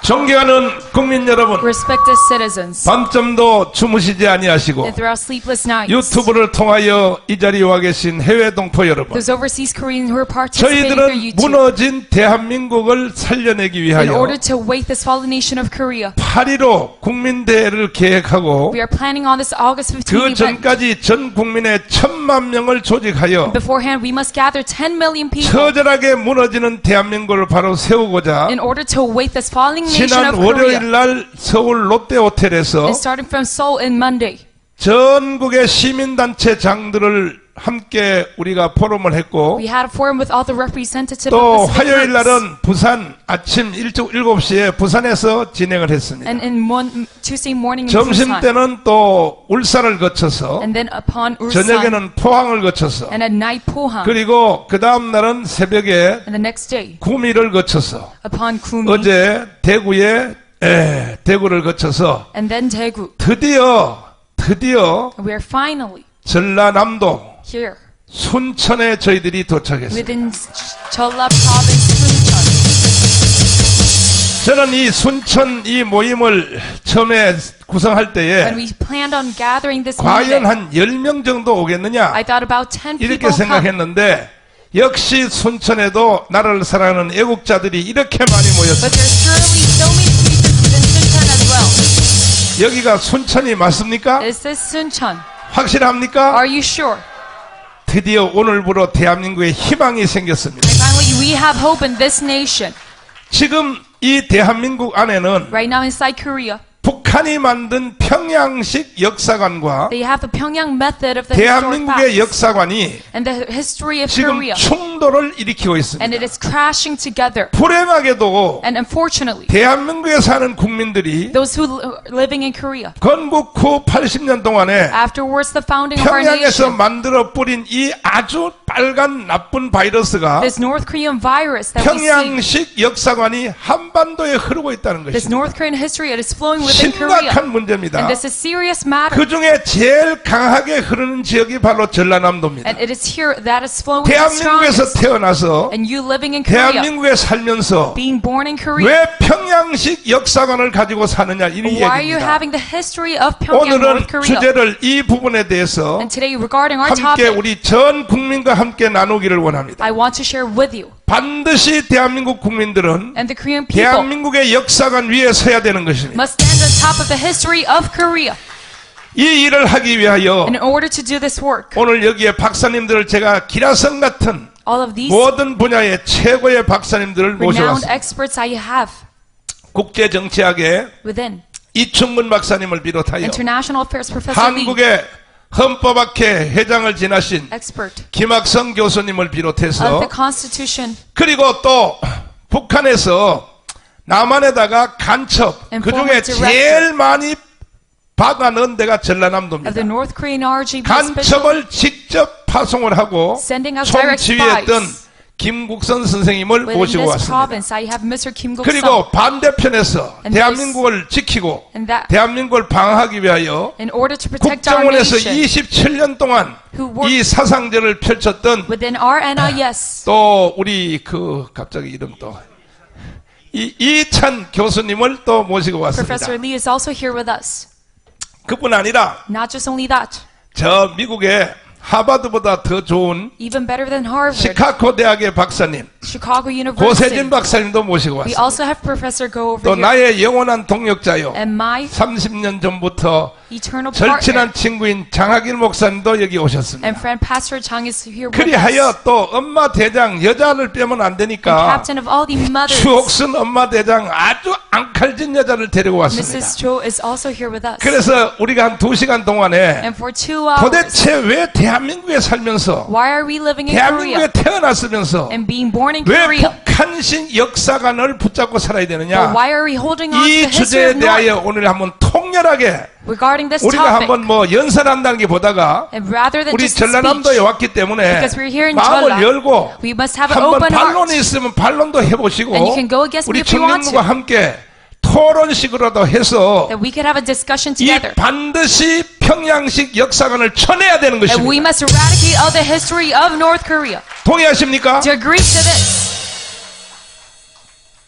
존경하는 국민 여러분, Respected citizens, 밤잠도 주무시지 아니하시고 and throughout sleepless nights, 유튜브를 통하여 이 자리에 와 계신 해외 동포 여러분, those overseas Koreans who are participating through 저희들은 YouTube, 무너진 대한민국을 살려내기 in 위하여 order to wake this fallen nation of Korea. 8.15 국민대회를 계획하고 We are planning on this August 15th 그 event. 전까지 전 국민의 1,000만 명을 조직하여 Beforehand, we must gather 10 million people 처절하게 무너지는 대한민국을 바로 세우고자 in order to wake this falling nation 지난 of Korea. 월요일 날 서울 롯데호텔에서 And starting from Seoul in Monday, 전국의 시민단체 장들을 함께 우리가 포럼을 했고 we had a forum with all the representatives 또 of the civic 화요일 groups. 날은 부산 아침 7시에 부산에서 진행을 했습니다. And in Tuesday morning in 점심 Busan. 때는 또 울산을 거쳐서 And then upon Ulsan. 저녁에는 포항을 거쳐서 And at night Pohang. 그리고 그 다음 날은 새벽에 And the next day 구미를 거쳐서 upon Gumi. 어제 대구를 거쳐서 And then Daegu. 드디어 We are finally 전라남도 here 순천에 저희들이 도착했습니다. within Jeolla province, Suncheon. 저는 이 순천 이 모임을 처음에 구성할 When 때에 we planned on gathering this 과연 meeting, 한 10명 정도 오겠느냐 I thought about 10 이렇게 people come. 생각했는데 역시 순천에도 나라를 사랑하는 애국자들이 이렇게 많이 But 모였습니다. there's surely so many patriots within Suncheon as well. 여기가 순천이 맞습니까? Is this Suncheon? 확실합니까? Are you sure? 드디어 오늘부로 대한민국에 희망이 생겼습니다. Finally, we have hope in this nation. 지금 이 대한민국 안에는 Right now inside Korea, 북한이 만든 평양식 역사관과 they have the Pyongyang method of the historic 대한민국의 past 역사관이 and the history of 지금 Korea. 충돌을 일으키고 And 있습니다. it is crashing together. 불행하게도 And unfortunately, 대한민국에 사는 국민들이 those who are living in Korea, 건국 후 80년 동안에 afterwards the founding of our 평양에서 nation, 만들어 뿌린 이 아주 빨간 나쁜 바이러스가 this North Korean virus that we see, 평양식 역사관이 한반도에 흐르고 있다는 this 것입니다. North Korean history, it is flowing within Korea. 심각한 문제입니다. And this is serious matter. 그 중에 제일 강하게 흐르는 지역이 바로 전라남도입니다. And it is here that is flowing the 대한민국에서 strongest. 태어나서 And you living in Korea, 대한민국에 살면서 being born in Korea, 왜 평양식 역사관을 가지고 사느냐 이 why are you 얘기입니다. having the history of Pyongyang, 오늘은 North Korea? 주제를 이 부분에 대해서 And today regarding our 함께 topic, 우리 전 국민과 함께 나누기를 원합니다. I want to share with you 반드시 대한민국 국민들은 and the Korean people 대한민국의 역사관 위에 서야 되는 것입니다. must stand on top of the history of Korea. 이 일을 하기 위하여 And in order to do this work, 오늘 여기에 박사님들을 제가 기라성 같은 all of these 모든 분야의 최고의 박사님들을 renowned 모셔왔습니다. experts I have 국제정치학의 within 이충근 박사님을 비롯하여 International Affairs Professor Lee, 한국의 헌법학회 회장을 지나신 expert 김학성 교수님을 of 비롯해서 the Constitution, 그리고 또 북한에서 남한에다가 간첩 그 중에 제일 많이 박아넣은 데가 of the 전라남도입니다. North Korean RGB special, 간첩을 직접 파송을 하고 sending out direct 총지휘했던 spies. 김국선 선생님을 Within 모시고 this 왔습니다. province, I have Mr. Kim Guk-sung. 그리고 반대편에서 And 대한민국을 지키고 and that, 대한민국을 방어하기 위하여 in order to protect our 국정원에서 nation, 27년 동안 who worked 이 사상전을 펼쳤던 within our NIS, 또 우리 갑자기 이름 또 이찬 교수님을 또 모시고 왔습니다. Professor Lee is also here with us. 그뿐 아니라 Not just only that, 저 미국의 하버드보다 더 좋은 even better than Harvard, 시카고 대학의 박사님 Chicago University. 고세진 박사님도 모시고 We 왔습니다. also have Professor Go over 또 here. 나의 영원한 동역자요 And my 30년 전부터 eternal partner 절친한 친구인 장학일 목사님도 여기 오셨습니다. and friend Pastor Chang is here with 그리하여 us. 또 엄마 대장 여자를 빼면 안 And 되니까 captain of all the mothers, 추옥순 엄마 대장 아주 앙칼진 여자를 데리고 왔습니다. Mrs. Cho is also here with us. 그래서 우리가 한 2시간 동안에 And for 2 hours, 도대체 왜 대한민국에 살면서 why are we living in 대한민국에 Korea 태어났으면서 and being born in 왜 Korea? 북한신 역사관을 붙잡고 살아야 But 되느냐 why are we holding on to 이 the history 주제에 of North? 대하여 오늘 한번 통렬하게 Regarding this 우리가 topic, 한번 뭐 연설한다는 게 보다가 and rather than 우리 just a 전라남도에 speech, 왔기 때문에 because we're here in 마음을 Jeolla, 열고 we must have an 한번 open 반론이 heart. 있으면 반론도 해보시고 And you can go against 우리 me if you want 청년부가 to. 함께 토론식으로도 해서 That we could have a discussion 이 together. 반드시 평양식 역사관을 쳐내야 되는 And we 것입니다. must eradicate all the history of North Korea. 동의하십니까? Do you agree to this?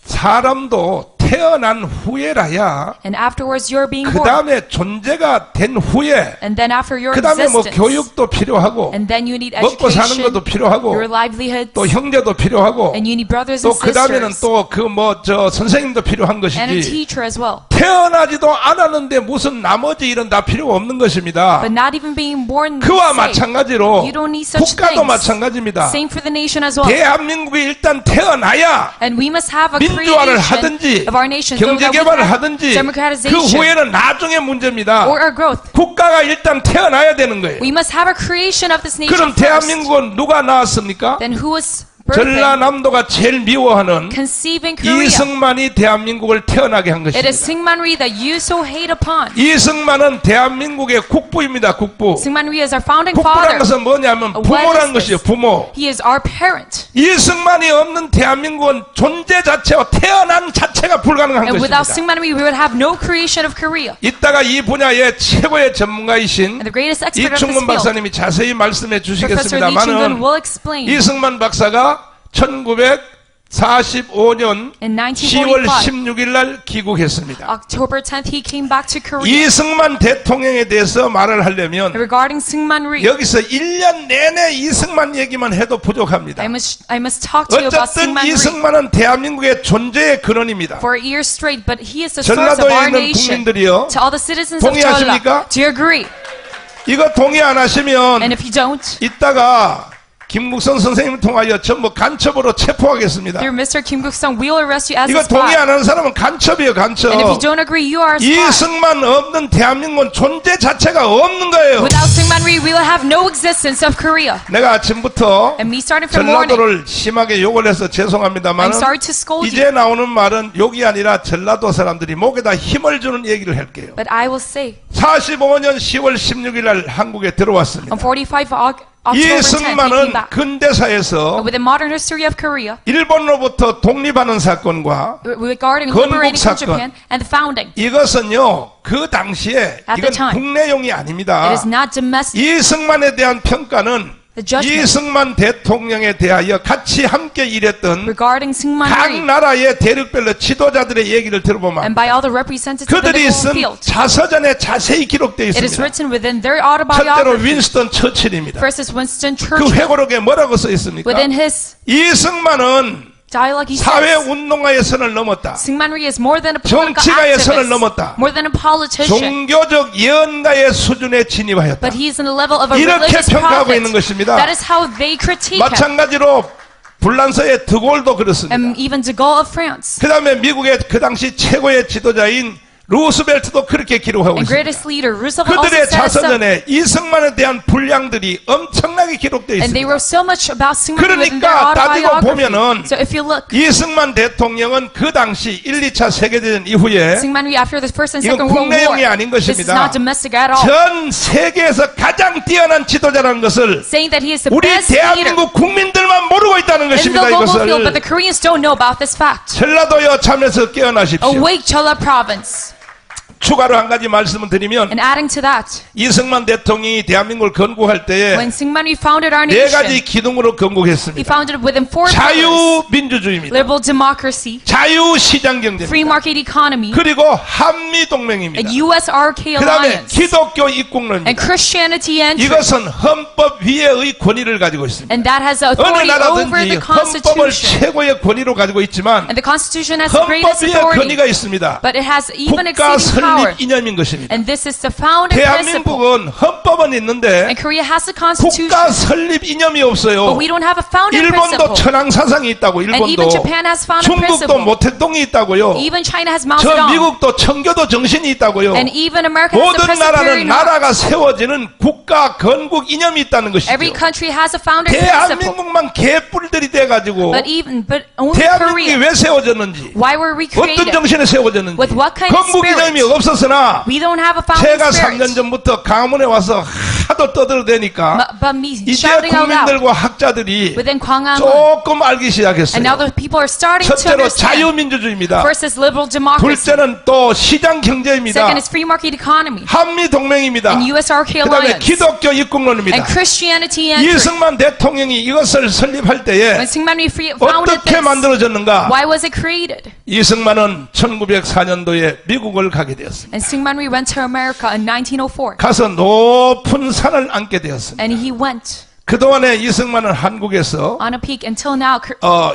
사람도 태어난 후에라야 and afterwards you're being 그 born, 다음에 존재가 된 후에 and then after your 그 다음에 뭐 existence, 교육도 필요하고 and then you need 먹고 사는 education, 것도 필요하고 your livelihoods, 또 형제도 필요하고 and you need brothers 또 and 그 다음에는 sisters, 또 그 뭐 저 선생님도 필요한 and a 것이지 teacher as well. 태어나지도 않았는데 무슨 나머지 이런 다 필요가 없는 것입니다. But not even being born 그와 saved. 마찬가지로 You don't need such 국가도 things. 마찬가지입니다. Same for the nation as well. 대한민국이 일단 태어나야 And we must have a 민주화를 creation 하든지 of our nation so 경제 that we 개발을 have 하든지 그 democratization 후에는 나중에 문제입니다. or our growth. 국가가 일단 태어나야 되는 거예요. We must have a creation of this nation 그럼 first. 대한민국은 누가 낳았습니까? Then who was birthing, 전라남도가 제일 미워하는 conceiving Korea? 이승만이 대한민국을 태어나게 한 It is 것입니다. Syngman that you so hate upon. 이승만은 대한민국의 국부입니다. 국부. Syngman is our founding 국부라는 father. 것은 뭐냐면 What 부모라는 is 것이에요. this? 부모. He is our parent. 이승만이 없는 대한민국은 존재 자체와 태어난 자체가 불가능한 And without 것입니다. Syngman, we would have no creation of Korea. 이따가 이 분야의 최고의 전문가이신 And the greatest expert of this 이충근 field, 박사님이 자세히 말씀해 Professor Lee Chung-gun, 주시겠습니다만은 will explain. 이승만 박사가 1945년 In 10월 1945, 16일 날 귀국했습니다. October 10th, he came back to Korea. 이승만 대통령에 대해서 말을 하려면 Regarding Syngman Rhee, 여기서 1년 내내 이승만 얘기만 해도 부족합니다. I must talk to you about 어쨌든 Syngman Rhee 이승만은 대한민국의 존재의 근원입니다. for a year straight, but he is the source of 전라도에 our 있는 nation. 국민들이요. To all the citizens of 동의하십니까? Jeolla, do you agree? 이거 동의 안 하시면 And if you don't, 이따가 김국선 선생님을 통하여 전부 간첩으로 체포하겠습니다. through Mr. Kim Guk-sung, we will arrest you as 이거 a 동의 spy. 안 하는 사람은 간첩이에요, 간첩. And if you don't agree, you are a spy. 이승만 없는 대한민국은 존재 자체가 없는 거예요. Without Syngman Rhee, we will have no existence of Korea. 내가 아침부터 And me starting from morning, 전라도를 심하게 욕을 해서 죄송합니다만 I'm sorry to scold you, 이제 나오는 말은 욕이 아니라 전라도 사람들이 목에다 힘을 주는 얘기를 할게요. but I will say, 45년 10월 16일 날 한국에 들어왔습니다. on 45 October 10th, he came 이승만은 back. 근대사에서 With the modern history of Korea, 일본으로부터 독립하는 사건과 regarding 건국 liberating from 사건. Japan and the founding, 이것은요 그 당시에 At the 이건 time, 국내용이 it 아닙니다. is not domestic. 이승만에 대한 평가는 The judgment 이승만 대통령에 대하여 같이 함께 일했던 regarding Syngman 각 Rhee 나라의 대륙별로 지도자들의 얘기를 들어보면 and by all the representatives of the 그들이 whole 쓴 field, 자서전에 자세히 기록되어 it is 있습니다. written within their 첫째로 autobiography. 윈스턴 처칠입니다. First is Winston 그 Churchill. 회고록에 뭐라고 써 있습니까? Within his 이승만은 dialogue, he 사회 says, 운동가의 선을 넘었다. Syngman Rhee is more than a political 정치가의 선을 activist, 넘었다. more than a politician, 종교적 예언가의 수준에 진입하였다. but he is in the level of a 이렇게 religious 평가하고 있는 prophet. 것입니다. That is how they critique him. 마찬가지로 불란서의 드골도 그렇습니다. And even de Gaulle of France. 그 다음에 미국의 그 당시 최고의 지도자인 루스벨트도 그렇게 기록하고 And 있습니다. greatest leader, Roosevelt also 그들의 said so. 자서전에 이승만에 대한 분량들이 엄청나게 기록되어 And they 있습니다. wrote so much about Syngman Rhee within their 그러니까 따지고 autobiography. 보면은 So if you look, 이승만 대통령은 그 당시 1, 2차 세계대전 이후에 Syngman Rhee after the First and 이건 Second World 국내용이 War, 아닌 this is 것입니다. not domestic at all. 전 세계에서 가장 뛰어난 지도자라는 것을 Saying that he is the 우리 best leader 대한민국 국민들만 모르고 있다는 in the 것입니다. global field, but 이것을 the Koreans don't know about this fact. 전라도여 참에서 깨어나십시오. Awake, Jeolla Province. 추가로 한 가지 말씀을 드리면 And adding to that, 이승만 대통령이 대한민국을 건국할 때에 when Syngman Rhee founded our 네 가지 nation, 기둥으로 he 건국했습니다. founded it within 4 pillars: 자유민주주의입니다. liberal democracy, 자유시장경제입니다. free market economy, 그리고 한미동맹입니다. and U.S.-RK 그 다음에 alliance, 기독교 and 입국론입니다. Christianity entry. 이것은 헌법 위에의 권위를 가지고 있습니다. And that has 어느 authority over 나라든지 the 헌법을 Constitution. 최고의 권위로 가지고 있지만 And the Constitution has the 헌법 greatest 위에 authority. 권위가 있습니다. But it has even 국가 exceeding power. 설립 이념인 것입니다. And this is the founding principle. 대한민국은 헌법은 있는데 And Korea has a constitution. 국가 설립 이념이 없어요. But we don't have a founding 일본도 principle. 천황사상이 있다고 And even 일본도 Japan has founding 중국도 principle. 모택동이 있다고요. Even China has Mao 저 Zedong. 미국도 청교도 정신이 있다고요. And even America has the 모든 나라는 Presbyterian order. 나라가 세워지는 국가 건국 이념이 있다는 것이죠. Every country has a founding principle. 대한민국만 개뿔들이 돼가지고 But only 대한민국이 Korea. 왜 세워졌는지 Why were we 어떤 created? 정신에 세워졌는지 With what kind of 건국 spirit? 이념이 없었으나 We don't have a founding 제가 3년 spirit. 전부터 강원에 와서 하도 떠들어대니까 But me 이제 shouting out loud 국민들과 학자들이 within Gwanghwamun. 조금 알기 And 시작했어요. now the people are starting to 첫째로 understand. 자유민주주의입니다. First is liberal democracy. 둘째는 또 시장 경제입니다. Second is free market economy. 한미 동맹입니다. And US-RK 그다음에 alliance. 기독교 입국론입니다. And Christianity entry. 이승만 대통령이 이것을 설립할 때에 When Syngman Rhee founded 어떻게 this, 만들어졌는가? why was it created? 이승만은 1904년도에 미국을 가게 되었습니다. And Syngman Rhee went to America in 1904. 가서 높은 산을 앉게 되었습니다. And he went 그동안에 이승만은 한국에서 on a peak until now.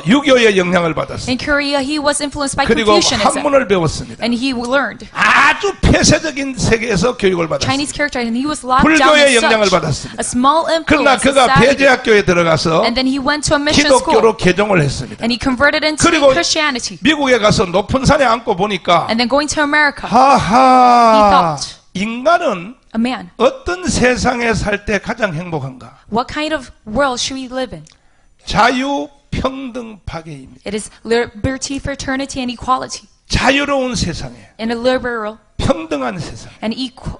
유교의 영향을 받았습니다. In Korea, he was influenced by 그리고 Confucianism. 한문을 배웠습니다. And he learned 아주 폐쇄적인 세계에서 교육을 받았습니다. Chinese character, and he was locked down 불교의 in 영향을 such 받았습니다. a small 그러나 influence 그가 society. 배제학교에 들어가서 And then he went to a mission school, 기독교로 개종을 했습니다. and he converted into 그리고 Christianity. 미국에 가서 높은 산에 앉고 보니까 And then going to America, 하하, he thought, 인간은 a man, 어떤 세상에 살 때 가장 행복한가? what kind of world should we live in? 자유, 평등, 파괴입니다. It is liberty, fraternity, and equality. 자유로운 세상에 In a liberal 평등한 세상, and equal,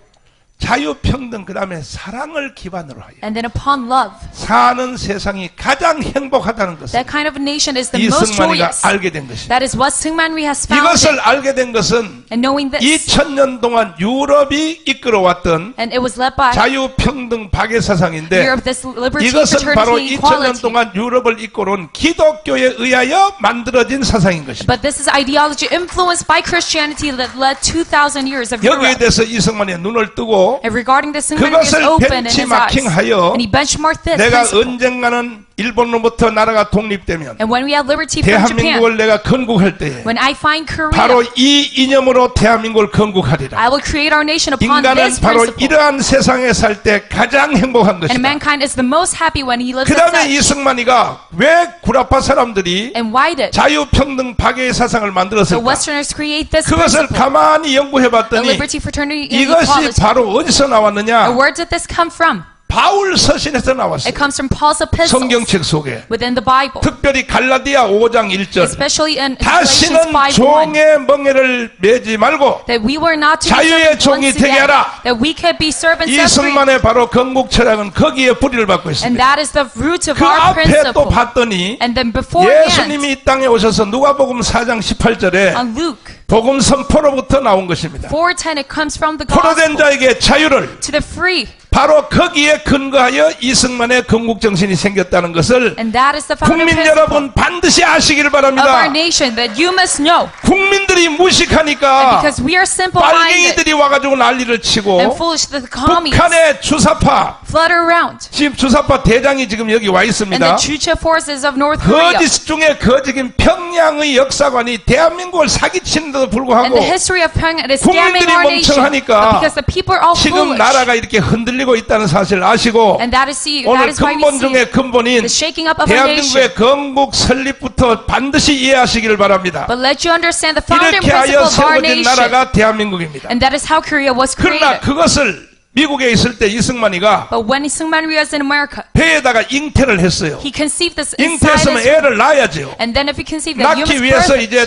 자유, 평등, 그 다음에 사랑을 기반으로 하여 and then upon love, 사는 세상이 가장 행복하다는 것을 that kind of nation is the most 이승만이가 joyous. 알게 된 것입니다. That is what Syngman Rhee has found. 이것을 알게 된 것은 And knowing this, 2000년 동안 유럽이 이끌어왔던 and it was led by 자유, 평등, 파괴 사상인데 Europe, this liberty, 이것은 바로 fraternity, 2000년 equality. 동안 유럽을 이끌어온 기독교에 의하여 만들어진 사상인 것입니다. But this is ideology influenced by Christianity that led 2,000 years of 여기에 Europe. 대해서 이승만이 눈을 뜨고 And regarding this, Syngman Rhee is 그것을 open in his eyes. 벤치마킹하여 And he benchmarked this 내가 principle. 언젠가는 일본으로부터 나라가 독립되면 And when we have liberty from Japan, 대한민국을 내가 건국할 때에 when I find 바로 Korea, 이 이념으로 대한민국을 건국하리라. I will create our nation upon 인간은 this 바로 principle. 이러한 세상에 살 때 가장 행복한 And 것이다. mankind is the most happy when he lives 그 as 다음에 such. 이승만이가 왜 구라파 사람들이 And why did 자유평등 파괴의 사상을 the 만들었을까? Westerners create this 그것을 principle? 가만히 The 연구해봤더니 liberty, fraternity, and 이것이 equality. 바로 어디서 나왔느냐? And where did this come from? 바울 서신에서 나왔어요. It comes from Paul's epistles 성경책 속에 within the Bible, 특별히 갈라디아 5장 1절 especially in 다시는 Galatians 5:1. 종의 멍에를 매지 말고 That we were not to be 자유의 servants 종이 once 되게 again, 하라. that we could be servants of freedom. 이승만의 바로 건국 철학은 거기에 뿌리를 받고 And 있습니다. that is the root of 그 our 앞에 또 principle. 봤더니 And then beforehand, 예수님이 이 땅에 오셔서 누가복음 4장 18절에 on Luke 복음 선포로부터 나온 것입니다. 4:10, it comes from the 포로된 gospel 자에게 자유를 to the free. 바로 거기에 근거하여 이승만의 건국 정신이 생겼다는 것을 And that is the founding 국민 principle 여러분 반드시 아시기를 of our 바랍니다. nation that you must know. 국민들이 무식하니까 Because we are simple-minded 빨갱이들이 와가지고 난리를 치고 and foolish, the communists 북한의 주사파 flutter around. 지금 주사파 대장이 지금 여기 와 And 있습니다. the Chucha forces of North Korea. 거짓 중에 거짓인 평양의 역사관이 대한민국을 사기치는데도 And 불구하고 the history of Pyongyang is scamming 국민들이 our nation. 멍청하니까 Because the people are all 지금 foolish. 나라가 이렇게 흔들리고 있다는 사실을 아시고 And that is 오늘 why we 근본 see 중에 근본인 the shaking up of our nation. 대한민국의 건국 설립부터 반드시 이해하시기를 바랍니다. But let you understand the founding 이렇게 principle 하여 of our 세워진 nation. 나라가 대한민국입니다. And that is how Korea was 그러나 created. 그것을 미국에 있을 때 이승만이가 But when Syngman Rhee was in America, 배에다가 잉태를 했어요. he conceived this inside 잉태했으면 his 애를 낳아야죠. And then if he conceived that, you 낳기 must 위해서 birth it. 이제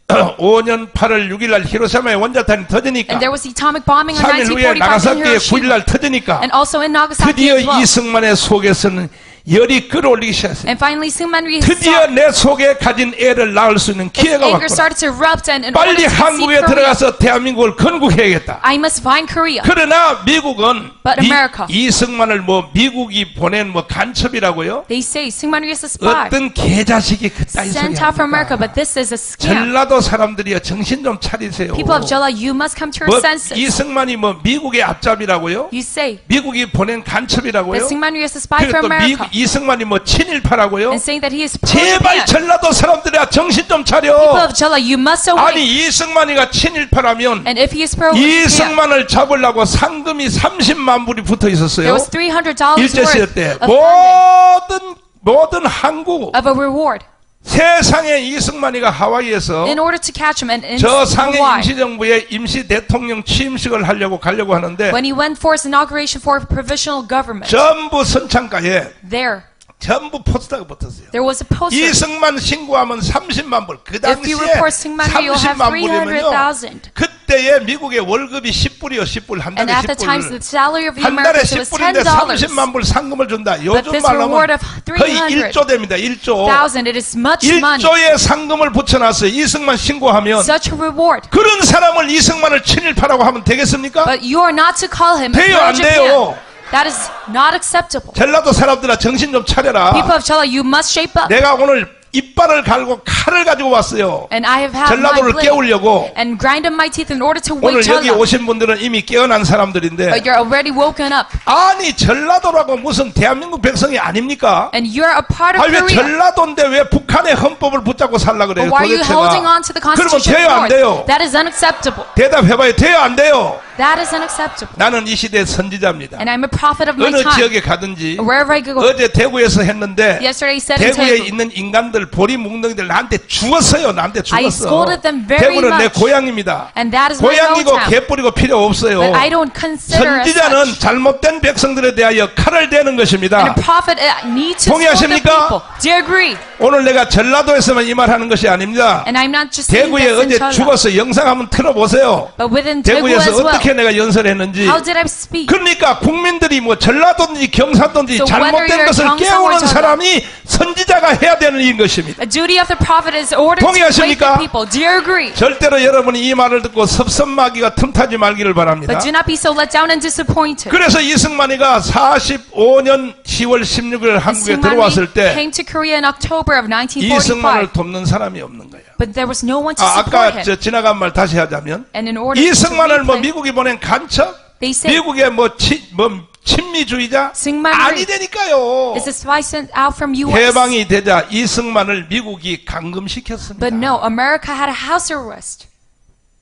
1945년 8월 6일 날 히로시마에 원자탄이 터지니까 And there was atomic bombing on 3일 후에 1945 in 나가사키에 9일 Hiroshima. 날 터지니까 And also in Nagasaki 드디어 as well. 이승만의 속에서는 열이 끌어올리기 시작했어요. And finally, Syngman Rhee 드디어 내 속에 가진 애를 낳을 수 있는 his 기회가 anger 왔구나. started to erupt, and in order 빨리 to conceive 한국에 Korea, 들어가서 대한민국을 건국해야겠다. I must find Korea. 그러나 미국은 But America. 이승만을 뭐 미국이 보낸 뭐 간첩이라고요? They say Syngman Rhee is a spy 어떤 개자식이 그따위 소리 sent out from America, 합니까? but this is a scam. 전라도 사람들이여 정신 좀 차리세요. People of Jeolla, you must come to your 뭐 senses. 이승만이 뭐 미국의 앞잡이라고요? You say 미국이 보낸 간첩이라고요? that Syngman Rhee is a spy 그리고 from 또 America, 이승만이 뭐 친일파라고요? and saying that he is 제발 pro-Japan. 전라도 사람들이야 정신 좀 차려. People of Jeolla, you must awake. 아니 이승만이가 친일파라면 And if he is pro-Japan, 이승만을 잡으려고 상금이 30만 불이 붙어 there 있었어요. was $300 일제시대 worth 때 of funding 모든 한국 of a reward 세상에 이승만이가 하와이에서 in order to catch him. And in 저 상해 Hawaii, 임시정부의 임시 대통령 취임식을 가려고 하는데 when he went for his inauguration for provisional government, 전부 선창가에 there 전부 포스터가 붙었어요. was a poster. 이승만 신고하면 30만 불. 그 If you 당시에 report Syngman Rhee, you'll have 30만 불이면요. 300,000. 그 그때에 미국의 월급이 10불이요, 10불. 한 And 달에 at the times, 10불. the salary of the 한 달에 Americans was 10불인데 $10. 30만 불 상금을 준다. But 요즘 this 말로 reward 하면 of 거의 300,000, 1조 됩니다. 1조. it is much money. 1조의 상금을 붙여놨어요. 이승만 신고하면. Such a reward. 그런 사람을 이승만을 친일파라고 하면 되겠습니까? But you are not to call him a 돼요, 안 pro-Japan. 돼요? That is not acceptable. 전라도 사람들아 정신 좀 차려라. People of Chela, you must shape up. 내가 오늘 이빨을 갈고 칼을 가지고 왔어요. And I have had my 전라도를 blade 깨우려고. and grind up my teeth in order to 오늘 wake 여기 Chela. 오신 분들은 이미 깨어난 사람들인데 But you're already woken up. 아니 전라도라고 무슨 대한민국 백성이 아닙니까? And you're a part of 아니 왜 Korea. 전라도인데 왜 북한의 헌법을 붙잡고 살라 그래요? But why are you holding on to the 그러면 Constitution 돼요 of 안 North? 돼요? That is unacceptable. 대답해봐요. 돼요 안 돼요? That is unacceptable. 나는 이 시대의 선지자입니다. And I'm a prophet of my 어느 time. 지역에 가든지 Wherever I go. 어제 대구에서 했는데 Yesterday I said in 대구에 Daegu. 있는 인간들 보리 묵능이들 나한테 죽었어요. 나한테 I 죽었어. scolded them very 대구는 내 much. 고향입니다. And that is my 고향이고 hometown. 개 뿌리고 필요 없어요. But I don't consider as 선지자는 such. 잘못된 백성들에 대하여 칼을 대는 And 것입니다. a prophet needs to scold the 동의하십니까? people. Do you agree? 오늘 내가 전라도에서만 이 말하는 것이 아닙니다. And I'm not just saying 대구에 this in 어제 Chela. 죽어서 영상 한번 틀어보세요. But within Daegu 대구에서 as well. 어떻게 내가 연설했는지. How did I speak? 그러니까 국민들이 뭐 전라도든지 경상도든지 So whether 잘못된 you're 것을 경상 or 깨우는 전라. 사람이 선지자가 해야 되는 일인 것입니다. The duty of the prophet is order to wake 동의하십니까? the people. Do you agree? 절대로 여러분이 이 말을 듣고 섭섭마귀가 틈타지 말기를 바랍니다. But do not be so let down and disappointed. 그래서 이승만이가 45년 10월 16일 한국에 들어왔을 때 came to Korea in October of 이승만을 1945. 돕는 사람이 없는 거예요. But there was no one to 아까 support him. 지나간 말 다시 하자면 And in order to 이승만을 뭐 replay, 미국이 보낸 간첩? they say 미국의 뭐 친미주의자? 승만을 아니 되니까요. is a spy sent out from U.S. 해방이 되자 이승만을 미국이 감금시켰습니다. But no, America had a house arrest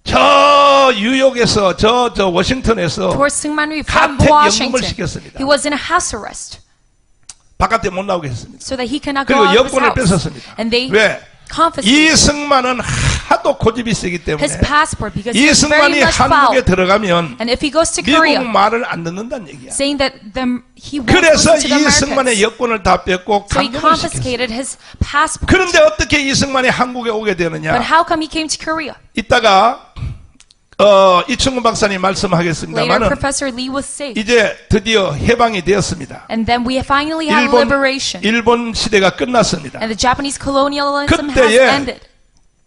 저 뉴욕에서 저 워싱턴에서 towards Syngman Rhee from 가택 연금을 Washington. 시켰습니다. He was in a house arrest 바깥에 못 나오게 했습니다. so that he cannot go 그리고 out of his 여권을 house. 뺏었습니다. And they 왜? confiscated 이승만은 하도 고집이 세기 his 때문에 passport because he was very 이승만이 much 한국에 foul. 들어가면 And if he goes to 미국 Korea, 말을 안 듣는다는 얘기야. saying that he won't 그래서 listen to the 이승만의 Americans. 여권을 다 뺏고 So he 감금을 시켰어요. confiscated his passport. 그런데 어떻게 이승만이 한국에 오게 But 되느냐? how come he came to Korea? 이따가 이충근 박사님 Later, 말씀하겠습니다만은 Professor Lee was saved. 이제 드디어 해방이 되었습니다. And then we finally had liberation. 일본 시대가 끝났습니다. And the Japanese colonialism has 그때에 ended.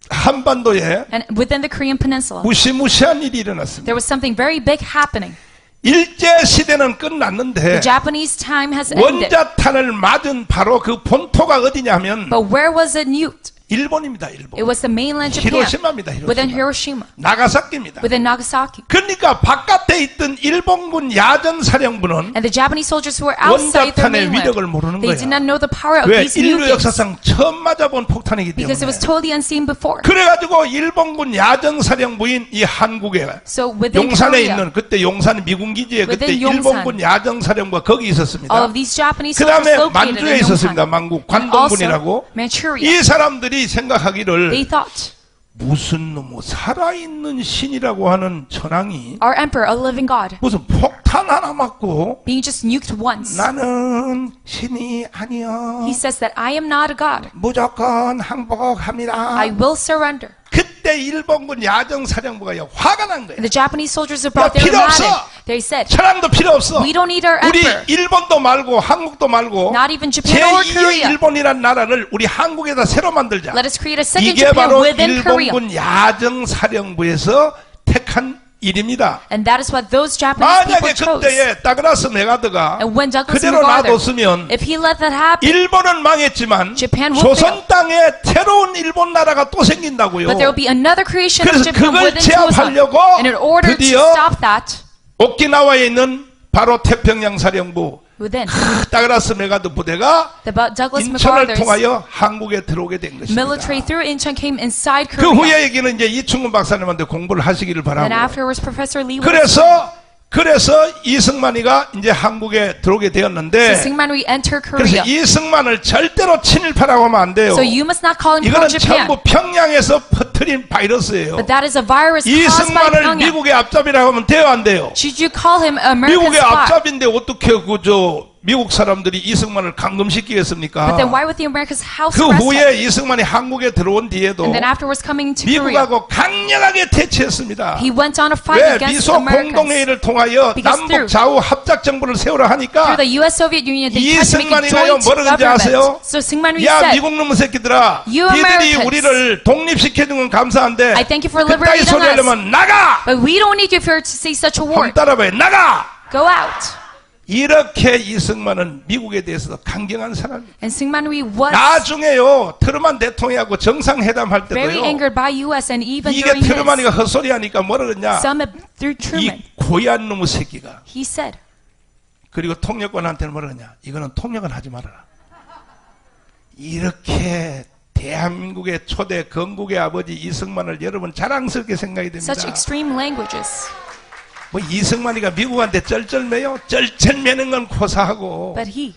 한반도에 And within the Korean peninsula, 무시무시한 일이 일어났습니다. there was something very big happening. 일제 시대는 끝났는데 The Japanese time has ended. 원자탄을 맞은 바로 그 본토가 어디냐면 But where was it nuked? 일본입니다. It 일본. was the mainland Japan. 히로시마입니다. Within 히로시마. Hiroshima. 나가사키입니다. Within Nagasaki. 그러니까 바깥에 있던 일본군 야전 사령부는 And the Japanese soldiers who were outside their 원자탄의 위력을 mainland, 모르는 they 거야. did not know the power of 왜? these 인류 nukes 역사상 처음 맞아본 폭탄이기 because 때문에. it was totally unseen before. 그래가지고 일본군 야전 사령부인 이 한국에 So within 용산에 Korea, 있는 그때 용산 미군기지에 그때 Within 용산. 일본군 야전 사령부가 거기 있었습니다. all of these Japanese 그 soldiers 다음에 located 만주에 in 있었습니다. Yongsan. 만국 And also 관동군이라고. Manchuria. 이 사람들이 생각하기를 They thought 무슨 놈의 살아있는 신이라고 하는 천황이 our emperor, a living God, 무슨 폭탄 하나 맞고 being just nuked once. 나는 신이 아니여 He says that I am not a God. 무조건 항복합니다. I will surrender. 그때 일본군 야정 사령부가 화가 난 거예요. And the Japanese soldiers who brought their 필요 없어. madden, they said, 천황도 필요 없어. we don't need our 우리 emperor. 일본도 말고 한국도 말고 Not even Japan or 제2의 Korea. 일본이라는 나라를 우리 한국에다 새로 만들자. Let us create a second 이게 Japan 바로 within Korea. 일본군 야정 사령부에서 택한 일입니다. And that is what those Japanese 만약에 people chose. 그때에 다그라스 메가드가 And when Douglas 그대로 MacArthur, 놔뒀으면 if he let that happen, 일본은 망했지만 Japan will 조선 땅에 새로운 일본 나라가 또 생긴다고요. but there will be another creation of 그래서 Japan 그걸 within Joseon. 제압하려고 And in order to 드디어 stop that, 오키나와에 있는 바로 태평양 사령부 within 다그라스 메가드 부대가 the Douglas 인천을 MacArthur's 통하여 한국에 들어오게 된 것입니다. military through Incheon came inside 그 Korea. 후에 얘기는 이제 이충근 박사님한테 공부를 하시기를 And 바라고. afterwards, Professor Lee was 그래서 이승만이가 이제 한국에 들어오게 so 되었는데 Syngman Rhee entered 그래서 Korea. 이승만을 절대로 친일파라고 하면 안 돼요. So you must not call him 이거는 pro-Japan. 전부 평양에서 퍼뜨린 바이러스예요. But that is a virus caused by 이승만을 Pyongyang. 미국의 앞잡이라고 하면 돼요 안 돼요? Should you call him American 미국의 spy? 앞잡인데 어떻게 그저 미국 사람들이 이승만을 But 감금시키겠습니까? then why would the Americans house 그 arrest him? 후에 이승만이 한국에 들어온 뒤에도 And then afterwards coming to Korea, 미국하고 강력하게 대치했습니다. he went on a fight 왜 against 미소 the Americans. 공동회의를 통하여 Because 남북 좌우 합작 정부를 세우라 하니까 Through the U.S.-Soviet Union, they tried to make a 이승만이가요 joint 뭐라는지 아세요? government. So Syngman Rhee 야 said, 미국 놈의 새끼들아, You 니들이 Americans, 우리를 독립시켜준 건 감사한데 I thank you for 그따위 liberating 소리 us. 하려면 나가! but we don't need you for to say such a 한번 word. 따라봐요. 나가! Go out. 이렇게 이승만은 미국에 대해서도 강경한 사람입니다. And Syngman Rhee was 나중에요 트루만 대통령하고 정상회담 할 very 때도요 angered by U.S. and even 이게 during 트루만이가 his 헛소리하니까 뭐라 그러냐, summit through 이 Truman, 고얀 놈의 새끼가. he said, 그리고 통역관한테는 뭐라 그러냐, 이거는 통역은 하지 말아라. 이렇게 대한민국의 초대 건국의 아버지 이승만을 여러분 자랑스럽게 생각이 됩니다. such extreme languages. 뭐 이승만이가 미국한테 쩔쩔매요? 쩔쩔매는 건 고사하고, But he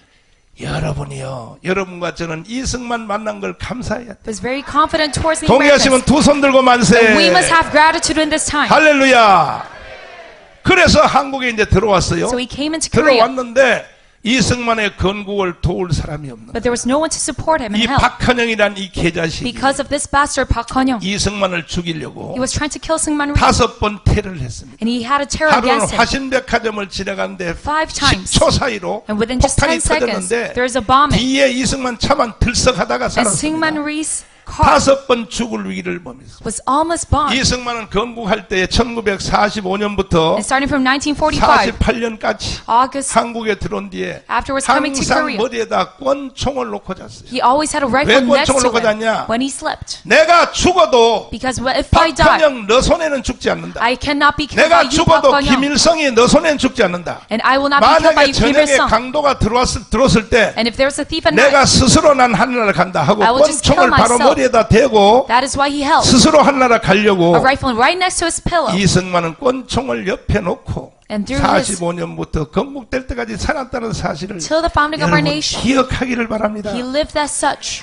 여러분이요, 여러분과 저는 이승만 만난 걸 감사해야 돼. was very confident towards the 동의하시면 Americans. 두 손 들고 만세. And we must have gratitude in this time. 할렐루야. 그래서 한국에 이제 들어왔어요. So he came into Korea, 들어왔는데 이승만의 건국을 도울 사람이 없는. but there was no one to support him 이 and help. 박헌영이란 이 개자식이 Because of this bastard Park Hun-young, 이승만을 죽이려고 he was trying to kill Syngman Rhee, 5번 테러를 했습니다. and he had a terror 하루는 against him. 화신백화점을 지나가는데 5 times. 10초 사이로 And within just 폭탄이 10 seconds, 터졌는데 there is a bombing. 뒤에 이승만 차만 들썩하다가 And Syngman 살았습니다. Rhee's car 5번 죽을 위기를 범했습니다. was almost bombed. 이승만은 건국할 때 1945년부터 And starting from 1945, 48년까지 August, 한국에 들어온 뒤에 afterwards coming to 항상 Korea, 머리에다 권총을 놓고 잤어요. he always had a 왜 rifle next 권총을 to 놓고 him 잤냐? when he slept. 내가 죽어도 Because if I die, 박헌영 너 손에는 죽지 않는다. I cannot be killed 내가 by you, Park 죽어도 Hun-young. 김일성이 너 손에는 죽지 않는다. And I will not be killed by 만약에 you, Kim 저녁에 Il-sung. 강도가 들어왔을 때 And if there's a thief at night, 내가 스스로 난 하늘나라 간다 하고 I will just kill 권총을 바로 myself. 머리에다 대고 that is why he held 스스로 하늘나라 가려고 a rifle right next to his pillow. 이승만은 권총을 옆에 놓고 And through his, 45년부터 건국될 때까지 살았다는 사실을 till the founding of our 여러분 nation, 기억하기를 바랍니다. he lived as such.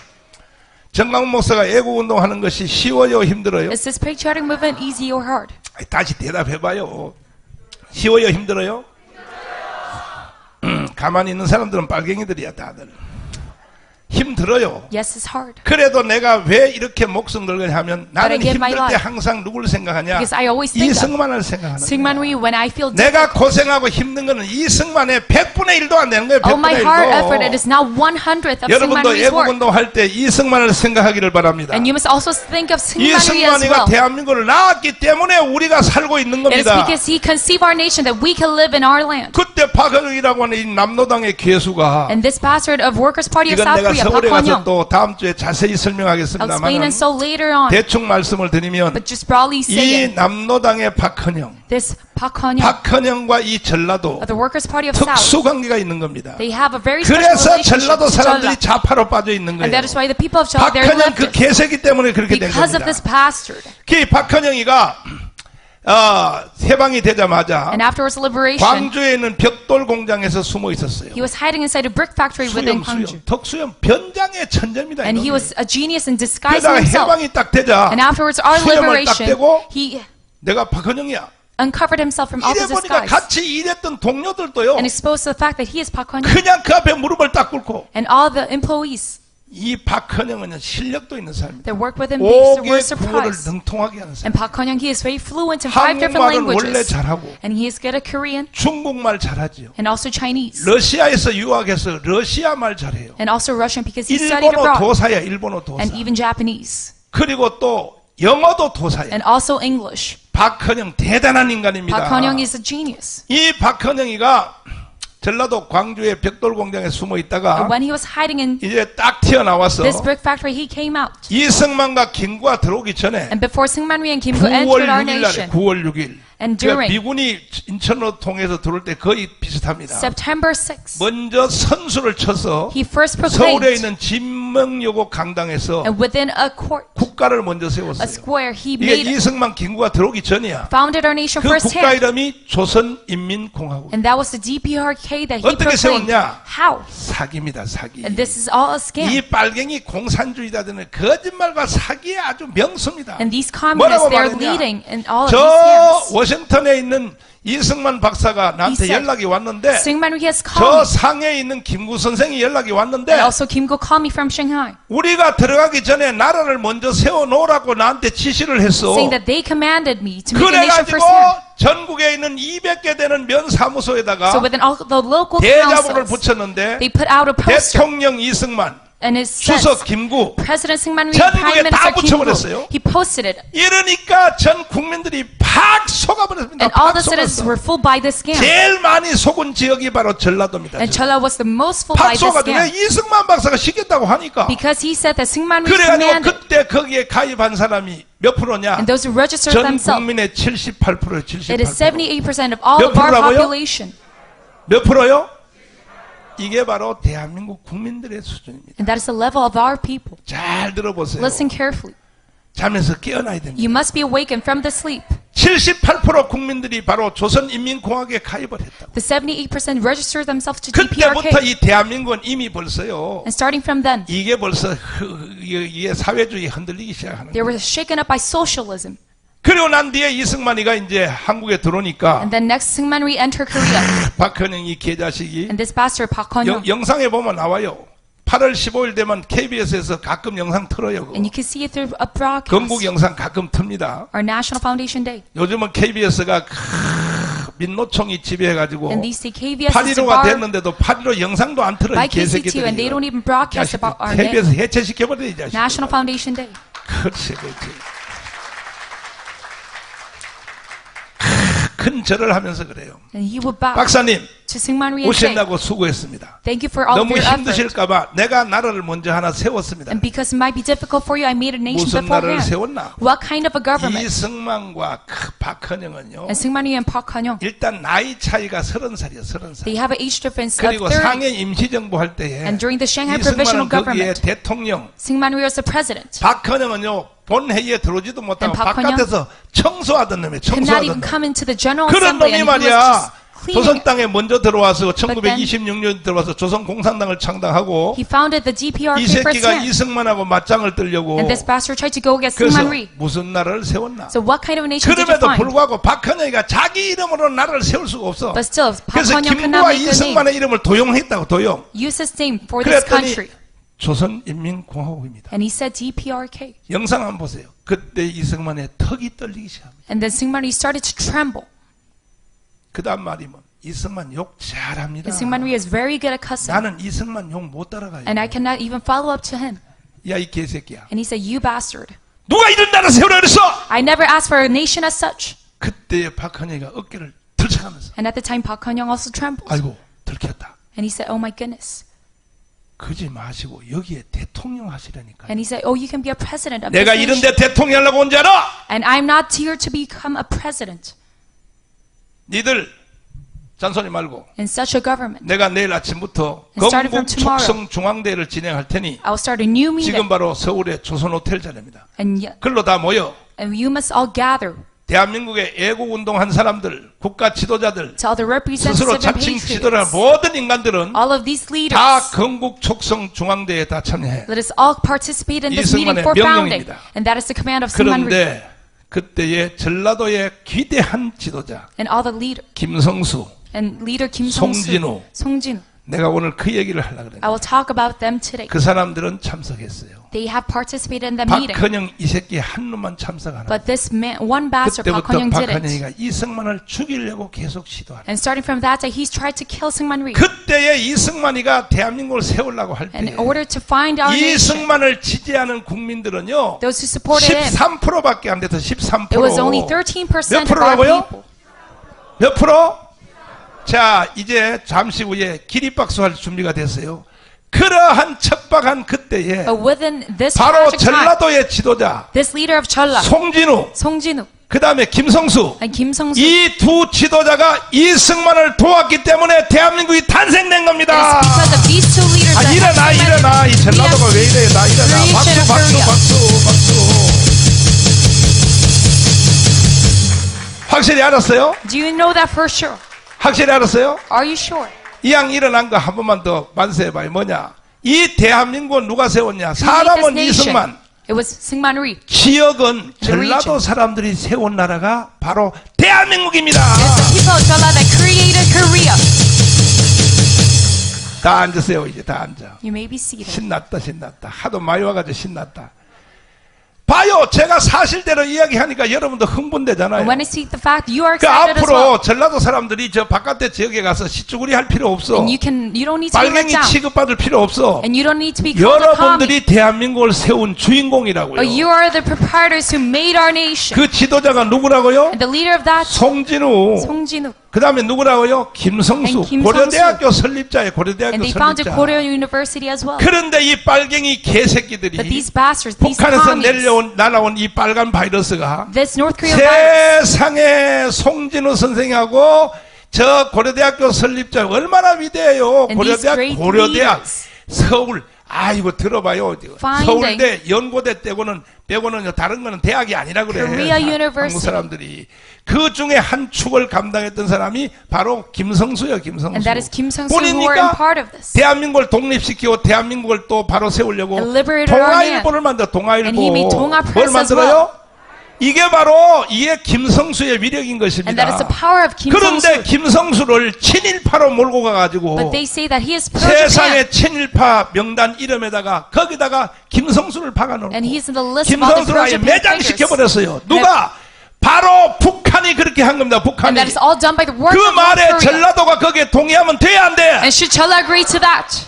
정강훈 목사가 애국운동하는 것이 쉬워요 힘들어요? Is this patriotic movement easy or hard? 다시 대답해봐요. 쉬워요 힘들어요? 가만히 있는 사람들은 빨갱이들이야 다들. 힘들어요. Yes, it's hard. 그래도 내가 왜 이렇게 목숨 걸게 하면 나는 I give my 힘들 때 life. 항상 누구를 생각하냐? Because I always think of 이승만을 생각하는 Syngman 거야. Rhee when I feel 내가 difficult. 고생하고 힘든 거는 이승만의 100분의 1도 안 되는 거예요. All my 100분의 hard effort, 1도. it is now 100th of Syngman 여러분도 Rhee's work. 애국운동 할 때 이승만을 생각하기를 바랍니다. And you must also think of Syngman Rhee as 이승만이가 well. 대한민국을 낳았기 때문에 우리가 살고 있는 It is 겁니다. because he conceived our nation that we can live in our land. 그때 박헌영이라고 하는 이 남로당의 괴수가, And this bastard of Workers' Party of 이건 South 내가 Korea, Park 서울에 가서 Hun-young, 또 다음 주에 자세히 I'll explain 설명하겠습니다만 and so later on. 대충 말씀을 드리면 But just broadly 이 saying, 남로당의 박헌영, this Park Hun-young 박헌영과 이 전라도 of the Workers' Party of South, 특수 관계가 있는 겁니다. they have a very special 그래서 relationship 전라도 to 사람들이 Jeolla. 좌파로 빠져 있는 And 거예요. that is why the people of Jeolla, they're 박헌영 그 leftists. 개새끼 때문에 그렇게 된 Because of 겁니다. this bastard. 그 박헌영이가 해방이 되자마자 And afterwards liberation, 광주에 있는 벽돌 공장에서 숨어 있었어요. he was hiding inside a brick factory within 수염, Gwangju. 덕수염 변장의 천재입니다. And he 이놈이. was a genius in disguising 그러다가 himself. 해방이 딱 되자 And afterwards our 수염을 딱 liberation, 떼고 he 내가 박헌영이야. uncovered himself from all 이래 his 보니까 disguise 같이 일했던 동료들도요. and exposed to the fact that he is Park Hun-young. 그냥 그 앞에 무릎을 딱 꿇고, And all the employees 이 박헌영은 실력도 있는 사람입니다. that worked with him, they were 5개 국어를 surprised. 능통하게 하는 사람. And Park Hun-young, he is very fluent in 5 different 한국말은 원래 languages. 잘하고 And he is good at Korean 중국말 잘하지요. and also Chinese. 러시아에서 유학해서 러시아 말 잘해요. And also Russian because he studied 일본어 abroad. 도사야, 일본어 도사. And even Japanese. 그리고 또 영어도 도사야. And also English. 박헌영 대단한 인간입니다. Park Hun-young is a genius. 이 박헌영이가 전라도 광주의 벽돌 공장에 숨어 있다가 And when he was hiding in 이제 딱 튀어나와서 this brick factory, he came out. 이승만과 김구가 들어오기 전에 And before Syngman Rhee and Kim Gu 9월 entered our 6일 날에 nation, 9월 6일 and 그러니까 during 미군이 인천으로 통해서 들어올 때 거의 비슷합니다. September 6th, 먼저 선수를 쳐서 he first 서울에 proclaimed, 있는 진명여고 강당에서 and within a court, 국가를 먼저 a 세웠어요. square, he 이게 made, 이승만 김구가 들어오기 전이야. founded our nation 그 국가 firsthand. 이름이 조선인민공화국. And that was the DPRK that he 어떻게 proclaimed. 세웠냐? How? 사기입니다, 사기. And this is all a scam. 이 빨갱이 공산주의자들은 거짓말과 사기에 아주 명수입니다. And these communists, 뭐라고 they're 말했냐? leading in all of these 저 scams. 워싱턴에 있는 이승만 박사가 나한테 said, 연락이 왔는데 Syngman Rhee has 저 called me. 상해에 있는 김구 선생이 연락이 And 왔는데 also Kim Go called me from Shanghai, 우리가 들어가기 전에 나라를 먼저 세워놓으라고 나한테 지시를 했어. saying that they commanded me to make a nation 그래가지고 first here. 전국에 있는 200개 되는 면사무소에다가 So within all the local 대자보를 councils, 붙였는데 they put out a poster, 대통령 이승만, and it says, 주석 김구, President Syngman Rhee, 전국에 Prime 다 Minister Kim 붙여버렸어요. Go. He posted it, 이러니까 전 국민들이 팍 속아버렸습니다. and all 팍 the citizens were 속았어. fooled by this scam. 제일 많이 속은 지역이 바로 전라도입니다. And Cholla was the most fooled 팍 by this 속아가지고 왜 scam. 이승만 박사가 시켰다고 하니까 Because he said that Syngman Rhee 그래가지고 commanded, 그때 거기에 가입한 사람이 몇 프로냐? and those who registered 전 themselves, 국민의 78%예요. it is 78%. 78% of all 몇 of our 프로라고요? population. 몇 프로요? 이게 바로 대한민국 국민들의 수준입니다. And that is the level of our people. 잘 들어보세요. Listen carefully. 잠에서 깨어나야 됩니다. You must be awakened from the sleep. 78% 국민들이 바로 조선인민공화국에 가입을 했다고. The 78% registered themselves to 그때부터 DPRK. 이 대한민국은 이미 벌써요. And starting from then, 이게 벌써 이게 사회주의 흔들리기 시작하는 they 거예요. were shaken up by socialism. 그리고 난 뒤에 이승만이가 이제 한국에 들어오니까 And then next, Syngman Rhee entered Korea. 박헌영이 개자식이 And this pastor, Park Kon-young. 영상에 보면 나와요. 8월 15일 되면 KBS에서 가끔 영상 틀어요. And you can see it through a broadcast. 건국 영상 가끔 틉니다. Our National Foundation Day. 요즘은 KBS가 민노총이 지배해가지고 And these say KBS is 8.15가 devoured 됐는데도 8.15 영상도 안 틀어. by 이 개새끼들이. KC2, and they don't even broadcast about our day. KBS 해체시켜버려 이 자식. National Foundation Day. 그렇지, 그렇지. 큰 절을 하면서 그래요. And he would bow 박사님 to Syngman Rhee and say, 오신다고 수고했습니다. thank you for all of 너무 your effort. 힘드실까봐 내가 나라를 먼저 하나 세웠습니다. And because it might be difficult for you, I made a nation 무슨 나라를 beforehand. 세웠나? What kind of a government? 이승만과 박헌영은요. And Syngman Rhee and Park Kon-young, 일단 나이 차이가 30살이에요. 30살. they have an age difference of 그리고 30. 상해 임시정부 할 때에 And during the Shanghai Provisional 이승만은 거기에 Government, 대통령, Syngman Rhee was the president. 박헌영은요 본회의에 들어오지도 못하고 And 박헌영 바깥에서 청소하던 놈이 Could not 청소하던 even 놈. come into the General 그런 Assembly, 놈이 and he was 말이야 just 조선 cleaning. 땅에 먼저 들어와서 then 1926년 들어와서 조선공산당을 창당하고 He founded the 이 DPRK first 새끼가 hand. 이승만하고 맞짱을 뜨려고 And this pastor tried to go against 그래서 Syngman Rhee. 무슨 나라를 세웠나? So what kind of a nation did you 그럼에도 find? 불구하고 박헌영이가 자기 이름으로 나라를 세울 수가 없어. But still, Park 그래서 Kon-young could not 김구와 make a name. 이승만의 이름을 도용했다고 도용. Use his name for this 그랬더니 country. 조선인민공화국입니다. And he said DPRK. 영상 한번 보세요. 그때 이승만의 턱이 떨리기 시작합니다. And then Syngman Rhee started to tremble. 그 다음 말이 뭐 이승만 욕 잘합니다. And Syngman Rhee is very good at cussing. 나는 이승만 욕 못 따라가요. And I cannot even follow up to him. 야 이 개새끼야. And he said, you bastard. 누가 이런 나라 세우라 그랬어? I never asked for a nation as such. 그때 박헌영이가 어깨를 들쳐가면서 And at the time, Park Kon-young also trembled. 아이고 들켰다. And he said, oh my goodness. 그러지 마시고 여기에 대통령 하시라니까. And he said, oh, you can be a president of 내가 this 이런데 nation. 대통령 하려고 온 줄 알아? And I'm not here to become a president 니들 잔소리 말고 in such a government. 내가 내일 아침부터 And starting from 건국 tomorrow, 촉성 중앙대회를 진행할 테니 I will start a new meeting. 지금 바로 서울의 조선 호텔 자리입니다. And 글로 다 모여 you must all gather 대한민국의 애국운동한 사람들, 국가 지도자들, to all the representatives 스스로 and 자칭 지도자 patriots. 모든 인간들은 All of these leaders. 다 건국 촉성 중앙대회에 다 참여해. Let us all participate in this meeting 이승만의 for founding. 명령입니다. And that is the command of Syngman Rhee. 그런데 그때의 전라도의 기대한 지도자 And all the leaders. 김성수, And leader Kim Song-soo. Song-jin. 내가 오늘 그 얘기를 하려고 그랬는데 I will talk about them today. 그 사람들은 참석했어요. They have participated in the meeting. 박헌영 이 새끼 한 놈만 참석 안 하고 But this man, one bastard, Park 그때부터 Kon-young didn't. 박헌영이가 이승만을 죽이려고 계속 시도하는. And starting from that day, he's tried to kill Syngman Rhee. 그때에 이승만이가 대한민국을 세우려고 할 And 때 in order to find our nation, 이승만을 지지하는 국민들은요 those who supported him, 13%밖에 안 돼서 13%. it was only 13% 몇 of our 프로라고요? people. 몇 프로? 자, 이제 잠시 후에 기립박수 할 준비가 됐어요. 그러한 척박한 그때에 But within this 바로 tragic time, 전라도의 지도자 this leader of Cholla, 송진우, Song-jin, 그 다음에 김성수, and Kim Song-soo, 이 두 지도자가 이승만을 도왔기 때문에 대한민국이 탄생된 it is 겁니다. because of these two leaders 아, that 일어나, have 일어나. 이 전라도가 왜 이래? 나 일어나. 박수, 박수, 박수, 박수. 확실히 알았어요? Do you know that for sure? 확실히 알았어요? Are you sure? 이 양 일어난 거 한 번만 더 만세해봐요. 뭐냐? 이 대한민국은 누가 세웠냐? 사람은 nation? 이승만, It was Singmanri. 지역은 전라도 region. 사람들이 세운 나라가 바로 대한민국입니다. It's the people of Jeolla that created Korea. 다 앉으세요. 이제 다 앉아. You may be seated. 신났다 신났다. 하도 많이 와가지고 신났다. 봐요. 제가 사실대로 이야기하니까 여러분도 흥분되잖아요. When I see the fact, you are 그 excited as well. 앞으로 전라도 사람들이 저 바깥에 지역에 가서 시쭈구리 할 필요 없어. And you don't need to be let 빨갱이 down. 취급받을 필요 없어. And you don't need to be called a commie. 여러분들이 대한민국을 세운 주인공이라고요. But you are the proprietors who made our nation. 그 지도자가 누구라고요? And the leader of that, 송진우. Songjinu. 그 다음에 누구라고요? 김성수. And 김성수. 고려대학교 설립자예요. 고려대학교 And they founded 설립자. Korea University as well. 그런데 이 빨갱이 개새끼들이 But these bastards, these 북한에서 commies, 날아온 이 빨간 바이러스가 this North Korean virus, 세상에 송진우 선생하고 저 고려대학교 설립자 얼마나 위대해요. And these great 고려대학, leaders. 서울. 아이고 들어봐요. Finding 서울대, 연고대 빼고는 다른 거는 대학이 아니라 그래. Korea 한국 University. 사람들이 그 중에 한 축을 감당했던 사람이 바로 김성수예요. 김성수. and that is Kim Sung-soo who were in part of this. 대한민국을 독립시키고 대한민국을 또 바로 세우려고 And liberated our 동아일보를 만들어. 동아일보. And he made 동아 뭘 Press as 만들어요? 이게 바로 이게 김성수의 위력인 것입니다. And that is the power of Kim 그런데 Sung-soo. 김성수를 친일파로 몰고 가가지고 But they say that he is pro-Japan. 세상의 친일파 명단 이름에다가 거기다가 김성수를 박아놓고 And he's in the list of all the 김성수를 아예 pro-Japan figures. 매장시켜버렸어요. 누가? 바로 북한이 그렇게 한 겁니다. And 북한이. that is all done by the work 그 of North 말에 Korea. 전라도가 거기에 동의하면 돼, 안 돼? And should Jeolla agree to that?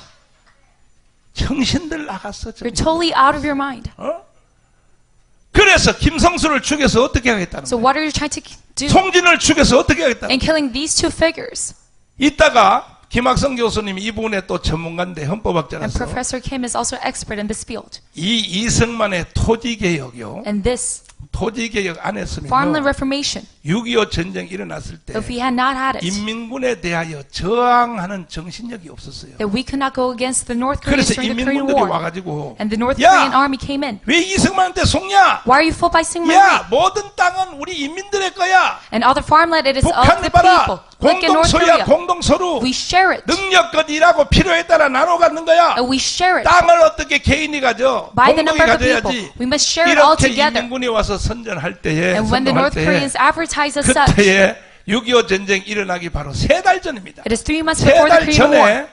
정신들 나갔어. You're totally out of your mind. 그래서 김성수를 죽여서 어떻게 하겠다는 So 거예요? what are you trying to do 송진을 죽여서 어떻게 하겠다는 in killing these two figures? 거예요? 이따가 김학성 교수님이 이 부분에 또 전문가인데 And 헌법학자라서 Professor Kim is also expert in this field. 이 이승만의 토지개혁이요. And this 토지개혁 안 했으면 farmland reformation, 6.25 전쟁 일어났을 때 if we had not had it, 인민군에 대하여 저항하는 정신력이 없었어요. that we could not go against the North Koreans 그래서 during the Korean 인민군들이 War. 와가지고 And the North Korean 야! army came in. 왜 이승만한테 속냐? Why are you fooled by Singman? 야, 모든 땅은 우리 인민들의 거야. And all the farmland, it is of 북한 the 봐라. people. Look at North 공동소유야, Korea. 공동서루. We share it. 능력껏 일하고 필요에 따라 나눠 갖는 거야. And we share it. 땅을 어떻게 개인이 가져? By the 공동이 number of the 가져야지. people. We must share it all 이렇게 together. 인민군이 와서 선전할 때에, And when the 선동할 North 때에, Koreans advertise as such, 그때에 6.25 전쟁 일어나기 바로 3달 전입니다. it is 3 months before the 3달 Korean War. 전에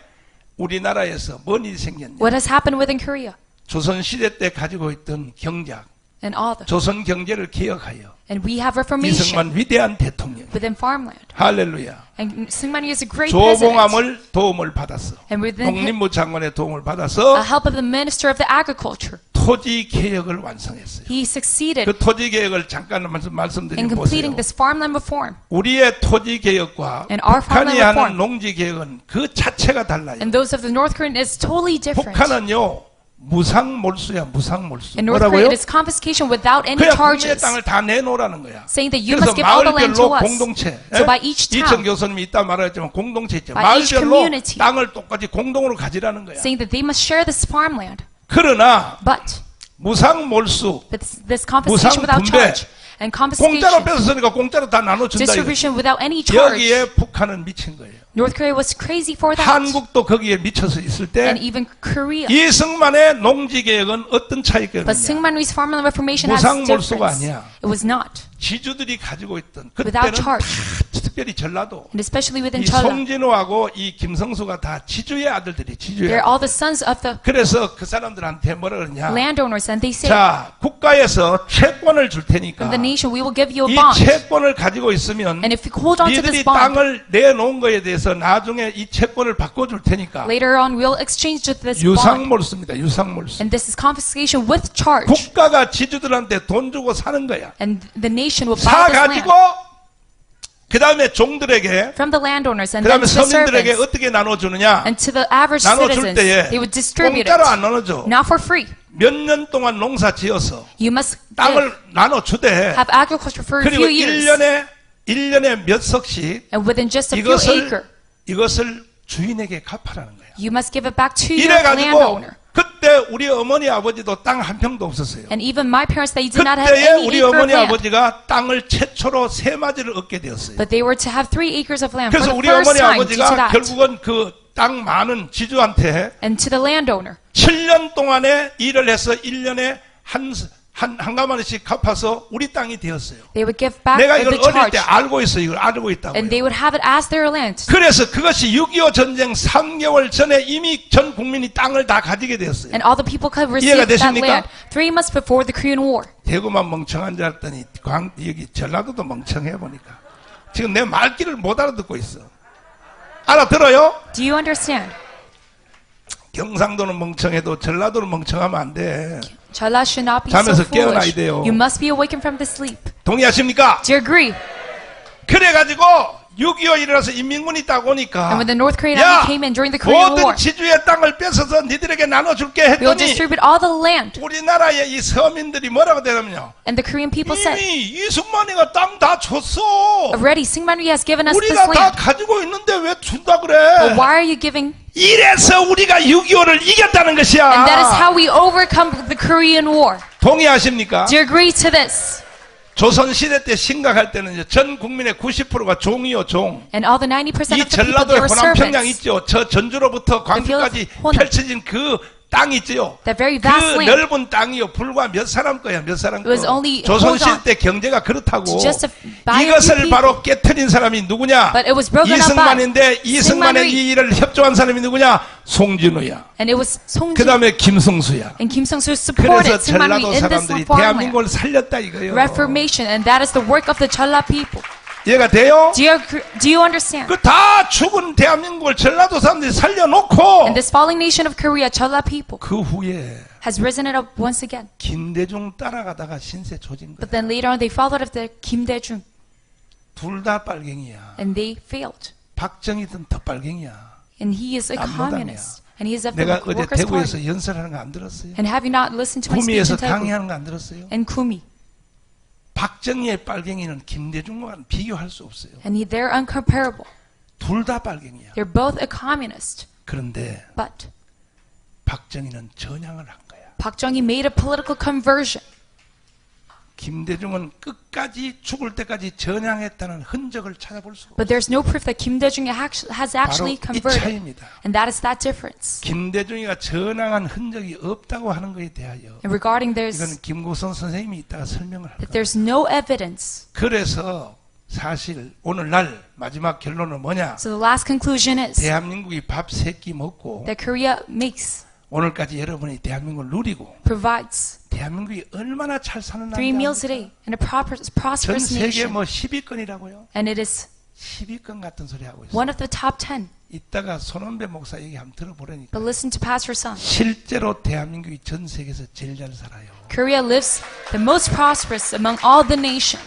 우리나라에서 뭔 일이 생겼냐? What has happened within Korea? 조선시대 때 가지고 있던 경작, And all the. 조선 경제를 개혁하여 And we have reformation 이승만 위대한 대통령, within farmland. 할렐루야. And Singman is a great president. 조봉암을 도움을 받았어. And within 농림부 장관의 도움을 a 받아서 help of the Minister of the Agriculture, 토지 개혁을 완성했어요. he succeeded 그 토지 개혁을 잠깐 in 말씀드리면 completing 보세요. this farmland reform. 우리의 토지 개혁과 And our 북한이 farmland 하는 reform. 농지 개혁은 그 자체가 달라요. And those of the North Korean is totally different. 북한은요 무상몰수야, 무상몰수. In North Korea, 뭐라고요? it is confiscation without any 그냥 국민의 charges. 땅을 다 내놓으라는 거야. Saying that you 그래서 must give all the land to 마을별로 us. 공동체. So by each 이천 town, 교수님이 이따 말하겠지만 공동체 있죠. by each 마을별로 community. 땅을 똑같이 공동으로 가지라는 거야. saying that they must share this farmland. 그러나 But 무상몰수, this confiscation without 분배. charge and 공짜로 confiscation, 뺏었으니까 공짜로 다 나눠준다. 이거. distribution without any charge. 여기에 북한은 미친 거예요. North Korea was crazy for that. 한국도 거기에 미쳐서 있을 때 And even Korea. 이승만의 농지개혁은 어떤 차이가 But 있느냐? Singmanri's farmland reformation has 무상몰수가 difference. 아니야. It was not. 지주들이 가지고 있던 Without 그때는 charge. 다 특별히 전라도 And especially within 이 Jeolla, 송진우하고 이 김성수가 다 지주의 아들들이 지주의 they're 아들. all the sons of the 그래서 그 사람들한테 뭐라 그러냐? landowners, and they say, 자, 국가에서 채권을 줄 테니까 from the nation, we will give you a 이 bond. 채권을 가지고 있으면 And if you hold on to 니들이 this bond, 땅을 내놓은 거에 대해서 나중에 이 채권을 바꿔줄 테니까 later on we'll exchange this bond. 유상몰수입니다. 유상몰수. And this is confiscation with charge. 국가가 지주들한테 돈 주고 사는 거야. And the nation will buy this land 사가지고 그 다음에 종들에게 from the landowners and 그 then 다음에 to the 서민들에게 servants. 어떻게 나눠주느냐? And to the average 나눠줄 citizens, 때에 they would distribute 공짜로 안 it. 나눠줘. Not for free. 몇 년 동안 농사 지어서 You must 땅을 나눠주되 have agriculture for a 그리고 few years. 1년에 몇 석씩 And within just a few acre, 이것을 주인에게 갚아라는 거야. you must give it back to your 이래가지고 landowner. 그때 우리 어머니 아버지도 땅 한 평도 없었어요. And even my parents, they did not have 그때에 any 우리 acre of 어머니 land. 아버지가 땅을 최초로 세 마디를 얻게 되었어요. But they were to have 3 acres of land for 그래서 the 우리 first 어머니 time due to 아버지가 that. 결국은 그 땅 많은 지주한테 And to the landowner. 7년 동안에 일을 해서 1년에 한가마씩 갚아서 우리 땅이 되었어요. They would give back 내가 the 이걸 어릴 charge, 때 알고 있어. 이걸 알고 있다고요. and they would have it as their land. 그래서 그것이 6.25 전쟁 3개월 전에 이미 전 국민이 땅을 다 가지게 되었어요. And all the people could 이해가 receive that 되십니까? land 3 months before the Korean War. 대구만 멍청한 줄 알았더니 여기 전라도도 멍청해 보니까 지금 내 말귀를 못 알아듣고 있어. 알아들어요? Do you understand? 경상도는 멍청해도 전라도는 멍청하면 안 돼. Chola should not be so 잠에서 깨어나야 foolish. 돼요. You must be awakened from the sleep. 동의하십니까? Do you agree? 그래가지고 6.25 일어나서 인민군이 딱 오니까 And when the North Korean army came in during the Korean 모든 War, 지주의 땅을 뺏어서 니들에게 나눠줄게 we will 했더니 distribute all the land. 우리나라의 이 서민들이 뭐라고 대답하냐? And the Korean people said, 이미 이승만이가 땅 다 줬어. already, Syngmanri has given us this 우리가 다 land. 가지고 있는데 왜 준다 But 그래? why are you giving? 이래서 우리가 6.25를 이겼다는 것이야. And that is how we overcome the Korean War. 동의하십니까? Do you agree to this? 조선시대 때 심각할 때는 이제 전 국민의 90%가 종이요, 종. And all the 90% 이 of the people, 전라도의 they were 호남평양 servants. 있죠. 저 전주로부터 광주까지 호남. 펼쳐진 그 땅 있죠. That very 그 vast land. 넓은 땅이요. 불과 몇 사람 거야, 몇 사람 거. It was only 조선시대 때 경제가 그렇다고. to just buy a few 이것을 people. 바로 깨트린 사람이 누구냐? But it was broken up by 이승만인데 이승만의 Syngmanri. 이 일을 협조한 사람이 누구냐? 송진우야. And it was 그 Songjin 다음에 김승수야. and Kim Sung-soo supported 그래서 Syngmanri 전라도 in this 사람들이 farmland. 대한민국을 살렸다 이거예요. Reformation, and that is the work of the Chola people. 이해가 돼요? Do you understand? 그 다 죽은 대한민국을 전라도 사람들이 살려놓고 And this falling nation of Korea, Chola people, 그 후에 has risen it up once again. 김대중 따라가다가 신세 조진 거야. But then later on, they followed after Kim Dae-jung, 둘 다 빨갱이야. and they failed. 박정희든 더 빨갱이야. And he is a 남로당이야. communist, and he is of the 내가 어제 Workers' 대구에서 Party. 연설하는 거 안 들었어요? And have you not listened to my speech 구미에서 in Daegu? 강의하는 거 안 들었어요? And Kumi, 박정희의 빨갱이는 김대중과 비교할 수 없어요. and they're uncomparable. 둘 다 빨갱이야. They're both a communist. 그런데 But 박정희는 전향을 한 거야. Park Chung-hee made a political conversion. 김대중은 끝까지 죽을 때까지 전향했다는 흔적을 찾아볼 수가 없어요. But there's no proof that Kim Dae-jung has actually 바로 이 converted. 차이입니다. And that is that difference. 김대중이가 전향한 흔적이 없다고 하는 것에 대하여 And regarding 이거는 김구선 선생님이 이따가 설명을 할 that 거예요. there's no evidence. 그래서 사실 오늘날 마지막 결론은 뭐냐? So the last conclusion is 대한민국이 밥 세 끼 먹고 that Korea makes, 오늘까지 여러분이 대한민국을 누리고 provides 대한민국이 얼마나 잘 사는 3 meals 나라입니까? a day in a 전 prosperous 세계 nation. 뭐 10위권이라고요? And it is 10위권 같은 소리 하고 있어요. one of the top 10. 이따가 손원배 목사 얘기 한번 들어보라니까. But listen to Pastor Son. 실제로 대한민국이 전 세계에서 제일 잘 살아요. Korea lives the most prosperous among all the nations.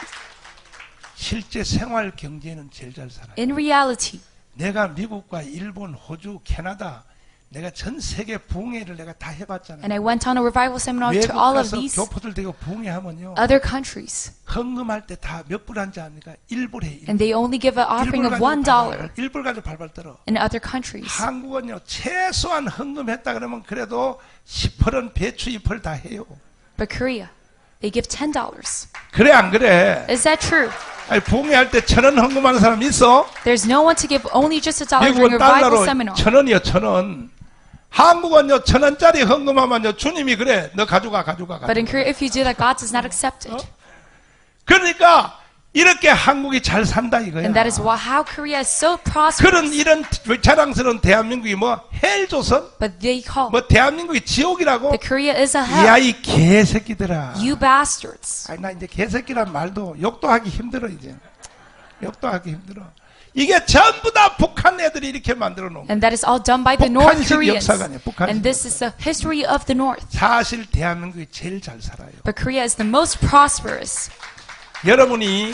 실제 생활 경제는 제일 잘 살아요. In reality, 내가 미국과 일본, 호주, 캐나다 내가 전 세계 부흥회를 내가 다 해봤잖아요. and I went on a revival seminar 외국 to all of 가서 these 교포들 되고 부흥회하면요. other countries. 헌금할 때 다 몇 불 한지 압니까? 1불에 1불. And they only give an offering of $1 1불 가지고 발발 떨어. in other countries. 한국은요 최소한 헌금했다 그러면 그래도 10%는 배추 잎을 다 해요. But Korea, they give $10. 그래 안 그래? Is that true? 아니 부흥회 할 때 1,000원 헌금하는 사람 있어? There's no one to give only just $1 during 미국은 a revival 달러로 seminar. 1,000원이요 1,000원. 한국은요 1,000원짜리 헌금하면요 주님이 그래 너 가져가. But in Korea, if you do that, God does not accept it. 그러니까 이렇게 한국이 잘 산다 이거야. And that is how Korea is so 그런 prosperous. 이런 자랑스러운 대한민국이 뭐 헬조선? But they call 뭐 대한민국이 지옥이라고? that Korea is a 야 hell. 이 개새끼들아. You bastards. 아니 나 이제 개새끼란 말도 욕도 하기 힘들어 이제. 욕도 하기 힘들어. 이게 전부 다 북한 애들이 이렇게 만들어 놓은 거야. And that is all done by the North 북한식 Koreans. 역사관이야, 북한식 And this is the history of the North. 사실 대한민국이 제일 잘 살아요. But Korea is the most prosperous. 여러분이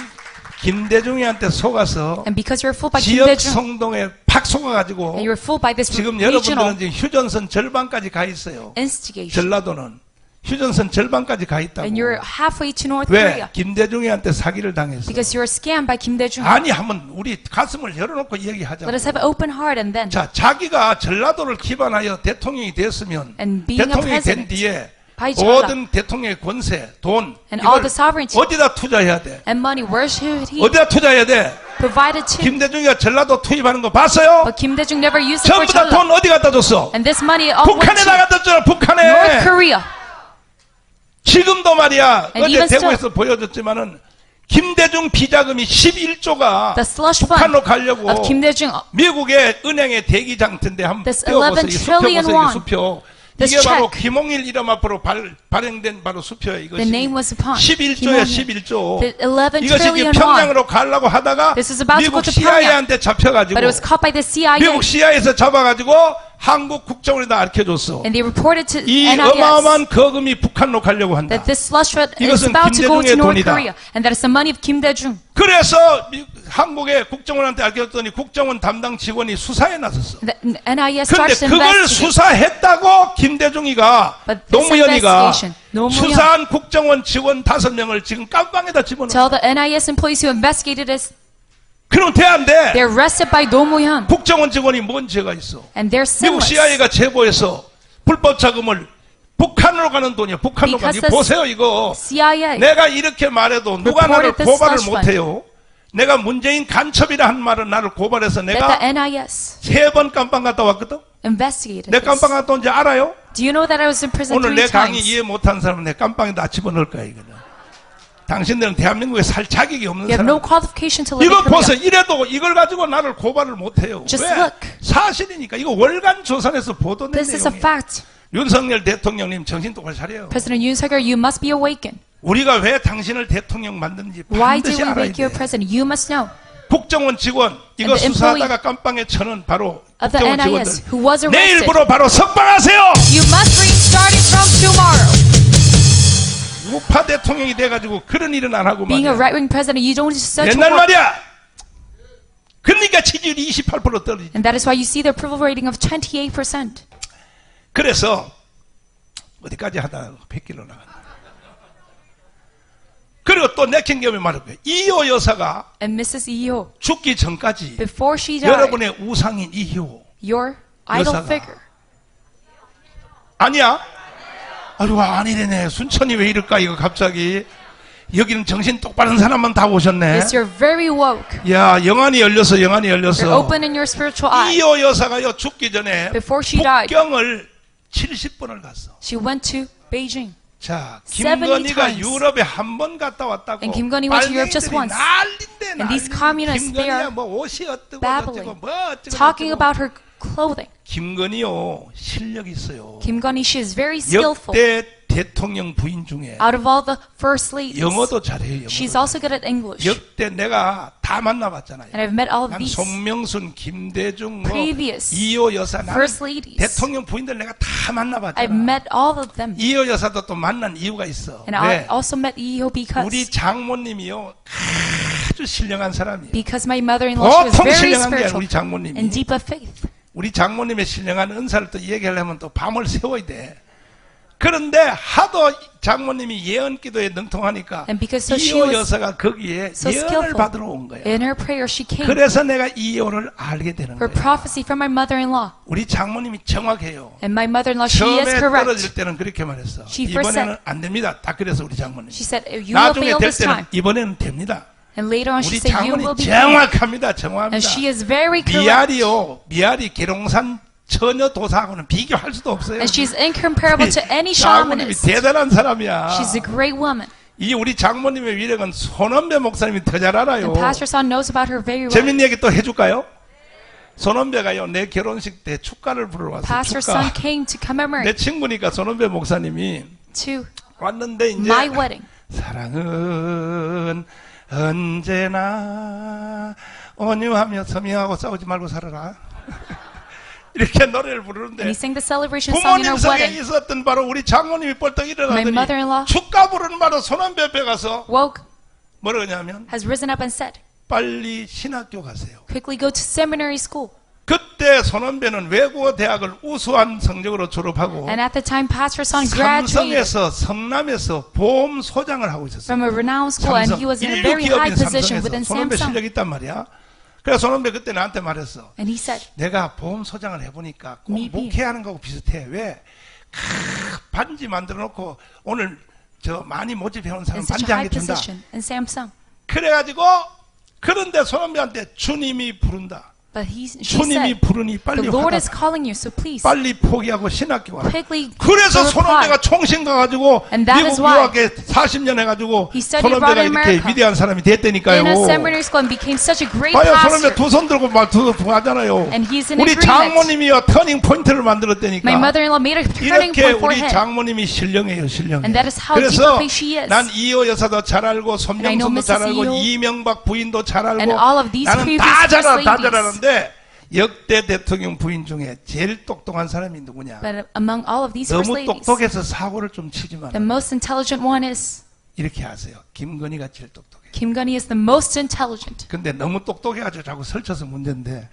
김대중이한테 속아서 And because you're fooled by Kim 지역 Dae-jung, 성동에 팍 속아가지고 and you're fooled by this 지금 regional 여러분들은 지금 휴전선 절반까지 가 있어요. instigation, 전라도는 휴전선 절반까지 가 있다고. and you're halfway to North 왜? Korea 김대중이한테 사기를 당했어. because you're scammed by Kim Dae-jung. 아니 한번 우리 가슴을 열어놓고 얘기하자. Let us have an open heart, and then 자, 자기가 전라도를 기반하여 대통령이 됐으면 And being a 대통령이 된 president 뒤에 by 전라. 모든 대통령의 권세, 돈 And 이걸 all the sovereignty. 어디다 투자해야 돼? and money, where should he 어디다 투자해야 돼? provide it to? 김대중이가 전라도 투입하는 거 봤어요? But Kim Dae-jung never used it for 전부 다 돈 Chola. 어디 갖다 줬어? And this money all went 북한에 to 나갔다 줬잖아. North 북한에. Korea. 지금도 말이야. And 어제 even 대구에서 보여줬지만은 김대중 비자금이 11조가 The slush 북한으로 fund 가려고 of Kim Dae-jung, 미국의 은행의 대기장터인데 한번 This 떼어보세요. 11 이 trillion 수표 보세요. 이 won. 수표. This 이게 바로 check. 김홍일 이름 앞으로 발행된 바로 수표예요. 이것이 the name was upon 11조야 Kim 11조. The 11 이것이 이제 trillion won. 평양으로 가려고 하다가 This is about to go 미국 to Pyongyang. CIA한테 잡혀가지고 But it was caught by the CIA, 미국 CIA에서 잡아가지고 한국 국정원에다 알려줬어. and they reported to 이 NIS 어마어마한 거금이 북한으로 가려고 한다. that this slush fund is 이것은 about to go to 김대중의 North 돈이다. Korea, and that is the money of Kim Dae-jung. 그래서 한국의 국정원한테 알려줬더니 국정원 담당 직원이 수사에 나섰어. The NIS 근데 starts to 그걸 investigate. 수사했다고 김대중이가 But this 노무현이가 investigation, 노무현. 수사한 국정원 직원 5명을 지금 깜빵에다 집어넣어. Tell the NIS employees who investigated this, 그럼 돼 안 돼? they're arrested by Do Mo-hyun, 국정원 직원이 뭔 죄가 있어? and they're 미국 sinless. CIA가 제보해서 불법 자금을 북한으로 가는 돈이야. 북한으로 가는. Because 보세요 이거. CIA 내가 이렇게 말해도 누가 나를 reported this 고발을 slush 못해요. 내가 문재인 간첩이라 한 말은 나를 고발해서 that 내가 the NIS 3번 깜빵 갔다 왔거든. investigated 내 this. 깜빵 갔다 온지 알아요? Do you know that I was in prison 오늘 3 내 강의 times? 이해 못한 사람은 내 깜빵에다 집어넣을 거야 이거는. 당신들은 대한민국에 살 자격이 없는 You have no 사람. qualification to live 이거 in Korea. 보세요. 이래도 이걸 가지고 나를 고발을 못해요. Just 왜? look. 사실이니까. 이거 월간 조선에서 보도된 This is a 내용이에요. fact. 윤석열 대통령님 정신 똑바로 차려요. President Yoon Suk-yeol, you must be awakened. 우리가 왜 당신을 대통령 만드는지 Why did 반드시 we 알아야 make you a 돼. president? You must know. 국정원 직원 이거 And the 수사하다가 깜빵에 쳐는 바로 of the 국정원 NIS 직원들 who was arrested. 내일부로 바로 석방하세요. You must bring starting from tomorrow. 우파 대통령이 돼가지고 그런 일은 안 하고 Being a 말이야. right-wing president, you don't just such 옛날 work. 말이야. 그러니까 지지율이 28% 떨어지지. And that is why you see the approval rating of 28%. 그래서 어디까지 하다가 100km 나간다. 그리고 또 내킨 겸에 말할 거예요. 이효 여사가 And Mrs. Lee-ho, 죽기 전까지 before she died, 여러분의 우상인 이효 your idol 여사가 figure. 아니야? 아이고 아니래네. 순천이 왜 이럴까 이거 갑자기. 여기는 정신 똑바른 사람만 다 오셨네. Yes, you're very woke. 야 영안이 열렸어. 영안이 You're 열렸어. open in your spiritual eye. 이효 여사가요 죽기 전에 Before she died, 북경을 70번을 갔어. she went to Beijing. 자, 70 김건희가 times. 유럽에 한 번 갔다 왔다고. And Kim Gonhee went to Europe just 빨갱이들이 once. 난린데 And these 난리. communists, they 김건희야 are 뭐 옷이 어떻고 babbling, 어쩌고 뭐 어쩌고 talking 어쩌고. about her clothing. 김건희요 실력 있어요. Kim Gonhee, she is very skillful. 역대 대통령 부인 중에 Out of all the first ladies, 영어도 잘해요. she's 영어도. also good at English. 역대 내가 다 만나봤잖아요. And I've met all of 난 these 송명순, 김대중, 뭐 previous 이호 여사, 나는 first ladies. 대통령 부인들 내가 다 I've 만나봤잖아. met all of them. 이호 여사도 또 만난 이유가 있어. And I 왜? also met Lee-ho 우리 because 장모님이요 아주 신령한 사람이에요. because my mother-in-law, she was 보통 very 신령한 게 spiritual 우리 장모님이. and deep of faith. 우리 장모님의 신령한 은사를 또 얘기하려면 또 밤을 새워야 돼. 그런데 하도 장모님이 예언 기도에 능통하니까 And because so she 이호 was 여사가 거기에 so 예언을 skillful 받으러 온 거야. in her prayer, she came 그래서 내가 이호를 알게 되는 for 거야. prophecy from my mother-in-law. 우리 장모님이 정확해요. And my mother-in-law, she is 처음에 correct. 떨어질 때는 그렇게 말했어. She first 이번에는 안 됩니다. 딱 그래서 우리 장모님. She said, you will 나중에 fail 될 this 때는 time. 이번에는 됩니다. And later on, she 우리 said, you will 장모님 be 정확합니다. And 정확합니다. she is very correct. 미아리요. 미아리 계룡산 처녀 도사하고는 비교할 수도 없어요. And she's incomparable to any 장모님이 shamanist. 대단한 사람이야. She's a great woman. 이 우리 장모님의 위력은 손원배 목사님이 더 잘 알아요. And Pastor Son knows about her very well. 재밌는 얘기 또 해줄까요? 손원배가요 내 결혼식 때 축가를 부르러 왔어요. Pastor 축가. Son came to commemorate 내 친구니까 손원배 목사님이 to 왔는데 이제 my wedding. 사랑은 언제나 온유하며 서명하고 싸우지 말고 살아라. 이렇게 노래를 부르는데 And he sang the celebration song in 부모님 our 속에 wedding. 있었던 바로 우리 장모님이 벌떡 My 일어나더니 mother-in-law 축가 부르는 바로 손원배 앞에 가서 woke, 뭐라 그러냐면 has risen up and said, 빨리 신학교 가세요. quickly go to seminary school. 그때 손원배는 외국어 대학을 우수한 성적으로 졸업하고 And at the time, Pastor Son graduated 삼성에서 성남에서 보험 소장을 하고 있었어요. from a renowned school, and he was in a 인류 very high 기업인 position 삼성에서 within 손원배 Samsung. 실력이 있단 말이야. 그래서 손원배 그때 나한테 말했어. And he said, 내가 보험 소장을 해보니까 꼭 Maybe. 목회하는 거하고 비슷해. 왜? 반지 만들어 놓고 오늘 저 많이 모집해온 사람 in such 반지 a 한 high 개 준다. position in Samsung. 그래가지고 그런데 손원배한테 주님이 부른다. But she 주님이 said, 부르니 빨리 the Lord 와라. is calling you, so please 빨리 포기하고 신학교 와라. quickly 그래서 go 손원배가 apply. 총신 가가지고 And that 미국 is why 유학에 40년 해가지고 he studied abroad 손원배가 in 이렇게 America. 위대한 사람이 됐다니까요. In a seminary school and became such a great 봐요, pastor. 손원배 두 손 들고 말두 하잖아요. And he's in 우리 agreement. 장모님이요 터닝 포인트를 만들었다니까. My mother-in-law made a turning 이렇게 point for 우리 him. 장모님이 신령해요, 신령해. And that is how 그래서 deeply she is. 난 이호 여사도 잘 알고 And I know 손명선도 잘 Mrs. 알고 Eo. 이명박 부인도 잘 알고 And all of these 나는 previous 다 first 잘 ladies. 알았는데 역대 대통령 부인 중에 제일 똑똑한 사람이 누구냐? But among all of these first 너무 ladies, 똑똑해서 사고를 좀 치지 마라. the most intelligent one is 이렇게 하세요. 김건희가 제일 똑똑해. Kim Gunny is the most intelligent. 근데 너무 똑똑해가지고 자꾸 설쳐서 문제인데.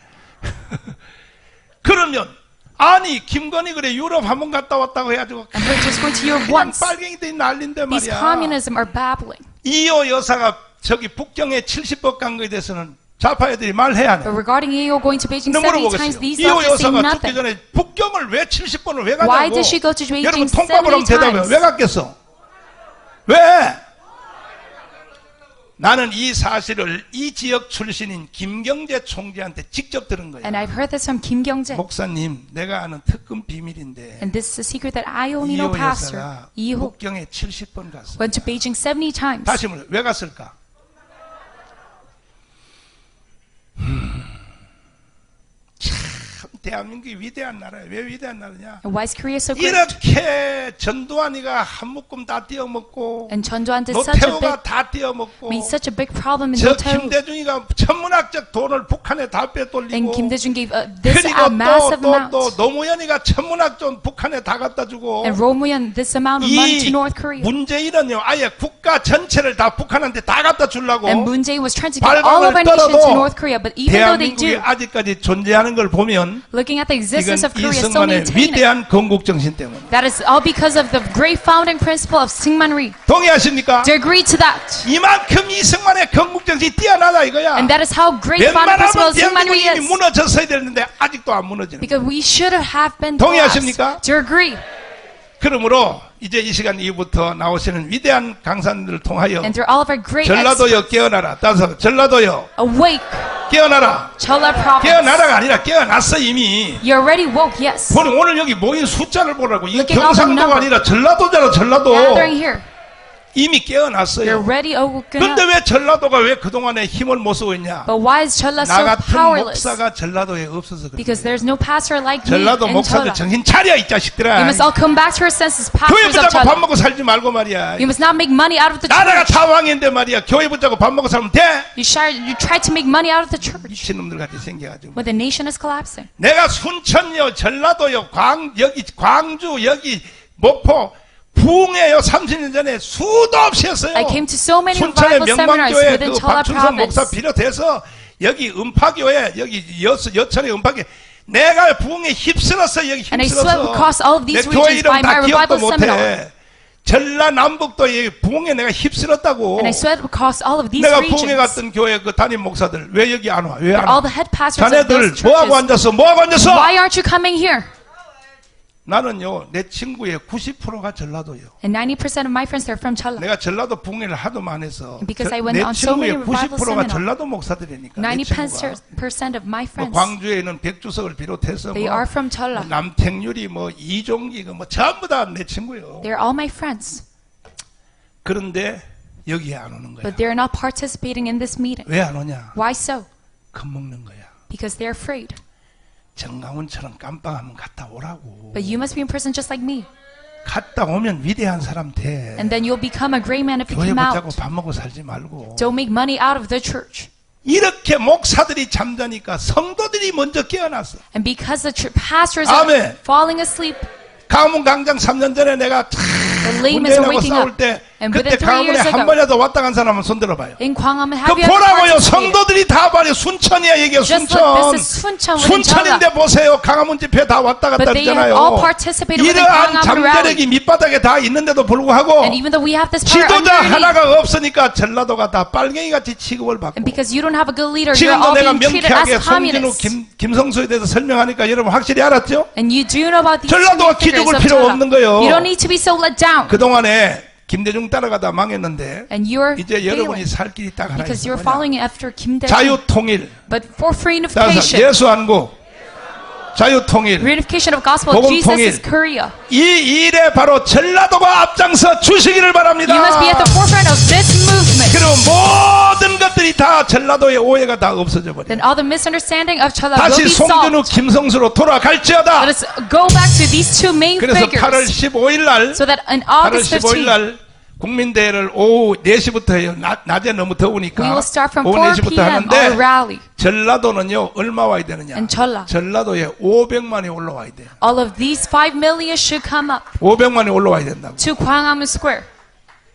그러면 아니 김건희 그래 유럽 한번 갔다 왔다고 해가지고 And we're just going to Europe 그냥 once. 빨갱이들이 난린데 These 말이야. communism are babbling. 이호 여사가 저기 북경에 70억 간 거에 대해서는 좌파 애들이 말해야 해. But regarding EO going to Beijing 70 times, 물어보겠어요. these 이호 leftists say 여사가 죽기 nothing. 전에 북경을 왜 70번을 왜 가냐고. Why did she go to Beijing 여러분 통밥을 하면 70 대답해요. times? 왜 갔겠어? 왜? 나는 이 사실을 이 지역 출신인 김경재 총재한테 직접 들은 거예요. And I've heard this from Kim Kyung-jae. 목사님, 내가 아는 특급 비밀인데 And this is a secret that I only 이호 know, Pastor. 여사가 Lee Ho 북경에 70번 갔어. went to Beijing 70 times. 다시 물어, 왜 갔을까? 참 대한민국이 위대한 나라예요. 왜 위대한 나라냐? And why is Korea so great? 이렇게 전두환이가 한 묶음 다 띄어먹고 And Chun Doo-han did such a big, 노태우가 다 띄어먹고 made such a big problem in 저 Notae. 김대중이가 천문학적 돈을 북한에 다 빼돌리고 And Kim Dae-jung gave this 그리고 massive 또 amount. 노무현이가 천문학 돈 북한에 다 갖다 주고 And Roh Moo-hyun this amount of money to 이 North Korea. 문재인은요 아예 국가 전체를 다 북한한테 다 갖다 주려고 And Moon Jae was trying to give all of our 발광을 nation to 떨어도 North Korea. But even though they 대한민국이 do, 아직까지 존재하는 걸 보면 looking at the existence 이건 of Korea, still 이승만의 maintain it. 위대한 건국정신 때문에 That is all because of the great founding principle of Syngman-rhee. 동의하십니까? Do you agree to that? 이만큼 이승만의 건국정신이 뛰어나다 이거야. And that is how great founding principle 웬만하면 of Syngman-rhee 대한민국이 이미 is. 무너졌어야 되는데 아직도 안 무너지는 거예요. Because we should have been 동의하십니까? blessed. Do you agree? 그러므로 이제 이 시간 이후부터 나오시는 위대한 강사님들을 통하여 And through all of our great 전라도여 깨어나라. 따서 전라도여 awake, 깨어나라. Chola province. 깨어나라가 아니라 깨어났어 이미. You're already woke, yes. 오늘 여기 모인 숫자를 보라고. 이 Look at all the 경상도가 number. 아니라 전라도잖아 전라도. Gathering here. 이미 You're 깨어났어요. already woken 그런데 up. 왜 전라도가 왜 그동안에 힘을 못 쓰고 있냐? But why is Chola 나 so 같은 powerless? 목사가 전라도에 없어서 그래. Because there's no pastor like me 전라도 in 목사들 Chola. 정신 차려 이 You 자식들아. must all come back to your senses, 교회 pastors of 붙잡고 밥 Chola. 먹고 살지 말고 말이야. You must not make money out of the 나라가 church. 다 왕인데 말이야. 교회 붙잡고 밥 먹고 살면 돼? You try to make money out of the church 미친놈들 같이 생겨가지고. when the nation is collapsing. 내가 순천요, 전라도요, 여기 광주, 여기 목포, 부흥회요 30년 전에 수도 없이 했어요. I came to so many 순천의 revival seminars 명방교회 within 그 Chola 박춘선 목사 province. 비롯해서 여기 음파교회, 여기 여천의 음파교회 내가 부흥에 휩쓸었어 여기 And I swept 휩쓸었어. across all of 내 these 교회 regions 이름 by 다 my 기억도 revival seminar. 못해. 전라남북도 이 부흥에 내가 휩쓸었다고. And I swept across all of these 내가 부흥에 regions. 갔던 교회 그 담임 목사들 왜 여기 안 와? 왜 안 But all 와? the head pastors of 자네들 those 뭐하고 churches, 앉았어? 뭐하고 앉았어? why aren't you coming here? 나는요 내 친구의 90%가 전라도요. And 90% of my friends are from Chola. 내가 전라도 부흥회를 하도 많이 해서 Because I went 내 on so 친구의 many revival 90%가 seminars. 전라도 목사들이니까 내 친구가. 90% of my 뭐 friends, 광주에 있는 백주석을 비롯해서 they 뭐 are from Chola. 남택률이 뭐 이종기 뭐 전부 다 내 친구요. They're all my friends. 그런데 여기에 안 오는 거야. But they're not participating in this meeting. 왜 안 오냐? Why so? 겁먹는 거야. Because they're afraid. 정강훈처럼 깜빵하면 갔다 오라고. But you must be in prison just like me. 갔다 오면 위대한 사람 돼. And then you'll become a great man if you 교회 come 붙잡고 out. 밥 먹고 살지 말고. Don't make money out of the church. 이렇게 목사들이 잠자니까 성도들이 먼저 깨어났어. And because the pastors are 아멘. falling asleep, 가문 강장 3년 전에 내가 the lame is 문재인하고 waking 싸울 up. 때 And 그때 within 3 가문에 years 한 ago, 번이라도 왔다 간 사람은 손 들어봐요. in Gwangham, 그 have you ever 보라고요. participated? 성도들이 다 말이에요. 순천이야 이게 Just 순천. like this is Suncheon within 순천인데 Chola. 보세요. 강화문 집회 다 왔다 갔다 But they have 했잖아요. all participated within 이러한 Gwangham rally. 잠재력이 밑바닥에 다 있는데도 불구하고 And even though we have this power 지도자 underneath, 하나가 없으니까 전라도가 다 빨갱이같이 취급을 받고 and because you don't have a good leader, you're 지금도 all 내가 being treated 명쾌하게 as 송진우, communists. 김성수에 대해서 설명하니까 여러분 확실히 알았죠? And you do know about these 전라도가 figures 기죽을 of 필요 Chola. 없는 거예요. You don't need to be so let down. 그동안에 김대중 따라가다 망했는데 And you're 이제 여러분이 failing 살 길이 딱 하나 because 있어요. you're following after Kim Dae-jung. 자유통일, But for freedom of 따라서 nation, 예수한국, 자유통일, reunification of gospel, 복음 Jesus 통일. is Korea. 이 일에 바로 전라도가 앞장서 주시기를 바랍니다. You must be at the forefront of this movement. 그럼 모든 것들이 다 전라도의 오해가 다 없어져 버려. Then all the misunderstanding of Chala will 다시 be 송준우, solved. 김성수로 돌아갈지어다. Let us go back to these two main 그래서 8월 figures 15일 날, so that on 8월 August 15일 15th, 날 국민대회를 오후 4시부터 해요. 낮에 너무 we 더우니까 will start from 오후 4 4시부터 p.m. our 하는데 rally. 전라도는요 얼마 와야 되느냐? And 전라. 전라도에 500만이 올라와야 돼요. All of these 5 million should come up 500만이 올라와야 된다고. to Gwanghwamun Square.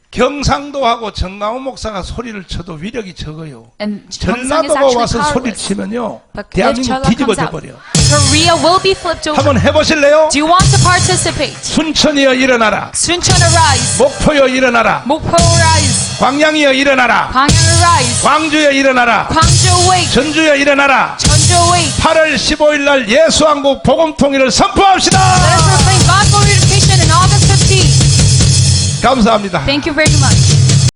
경상도하고 정강훈 목사가 소리를 쳐도 위력이 적어요. And Gyeongsang is 전라도가 actually 와서 소리 powerless. 치면요 But if 대한민국 Jeolla comes 뒤집어져 out, 버려. Korea will be flipped over. 한번 해보실래요? Do you want to participate? 순천이여 일어나라. Suncheon arise. 목포여 일어나라. Mokpo arise. 광양이여 일어나라. Gwangyang arise. 광주여 일어나라. Gwangju awake. 전주여 일어나라. Jeonju awake. 8월 15일 날 예수한국 복음통일을 선포합시다. Let us proclaim gospel reunification on August 15th. 감사합니다. Thank you very much.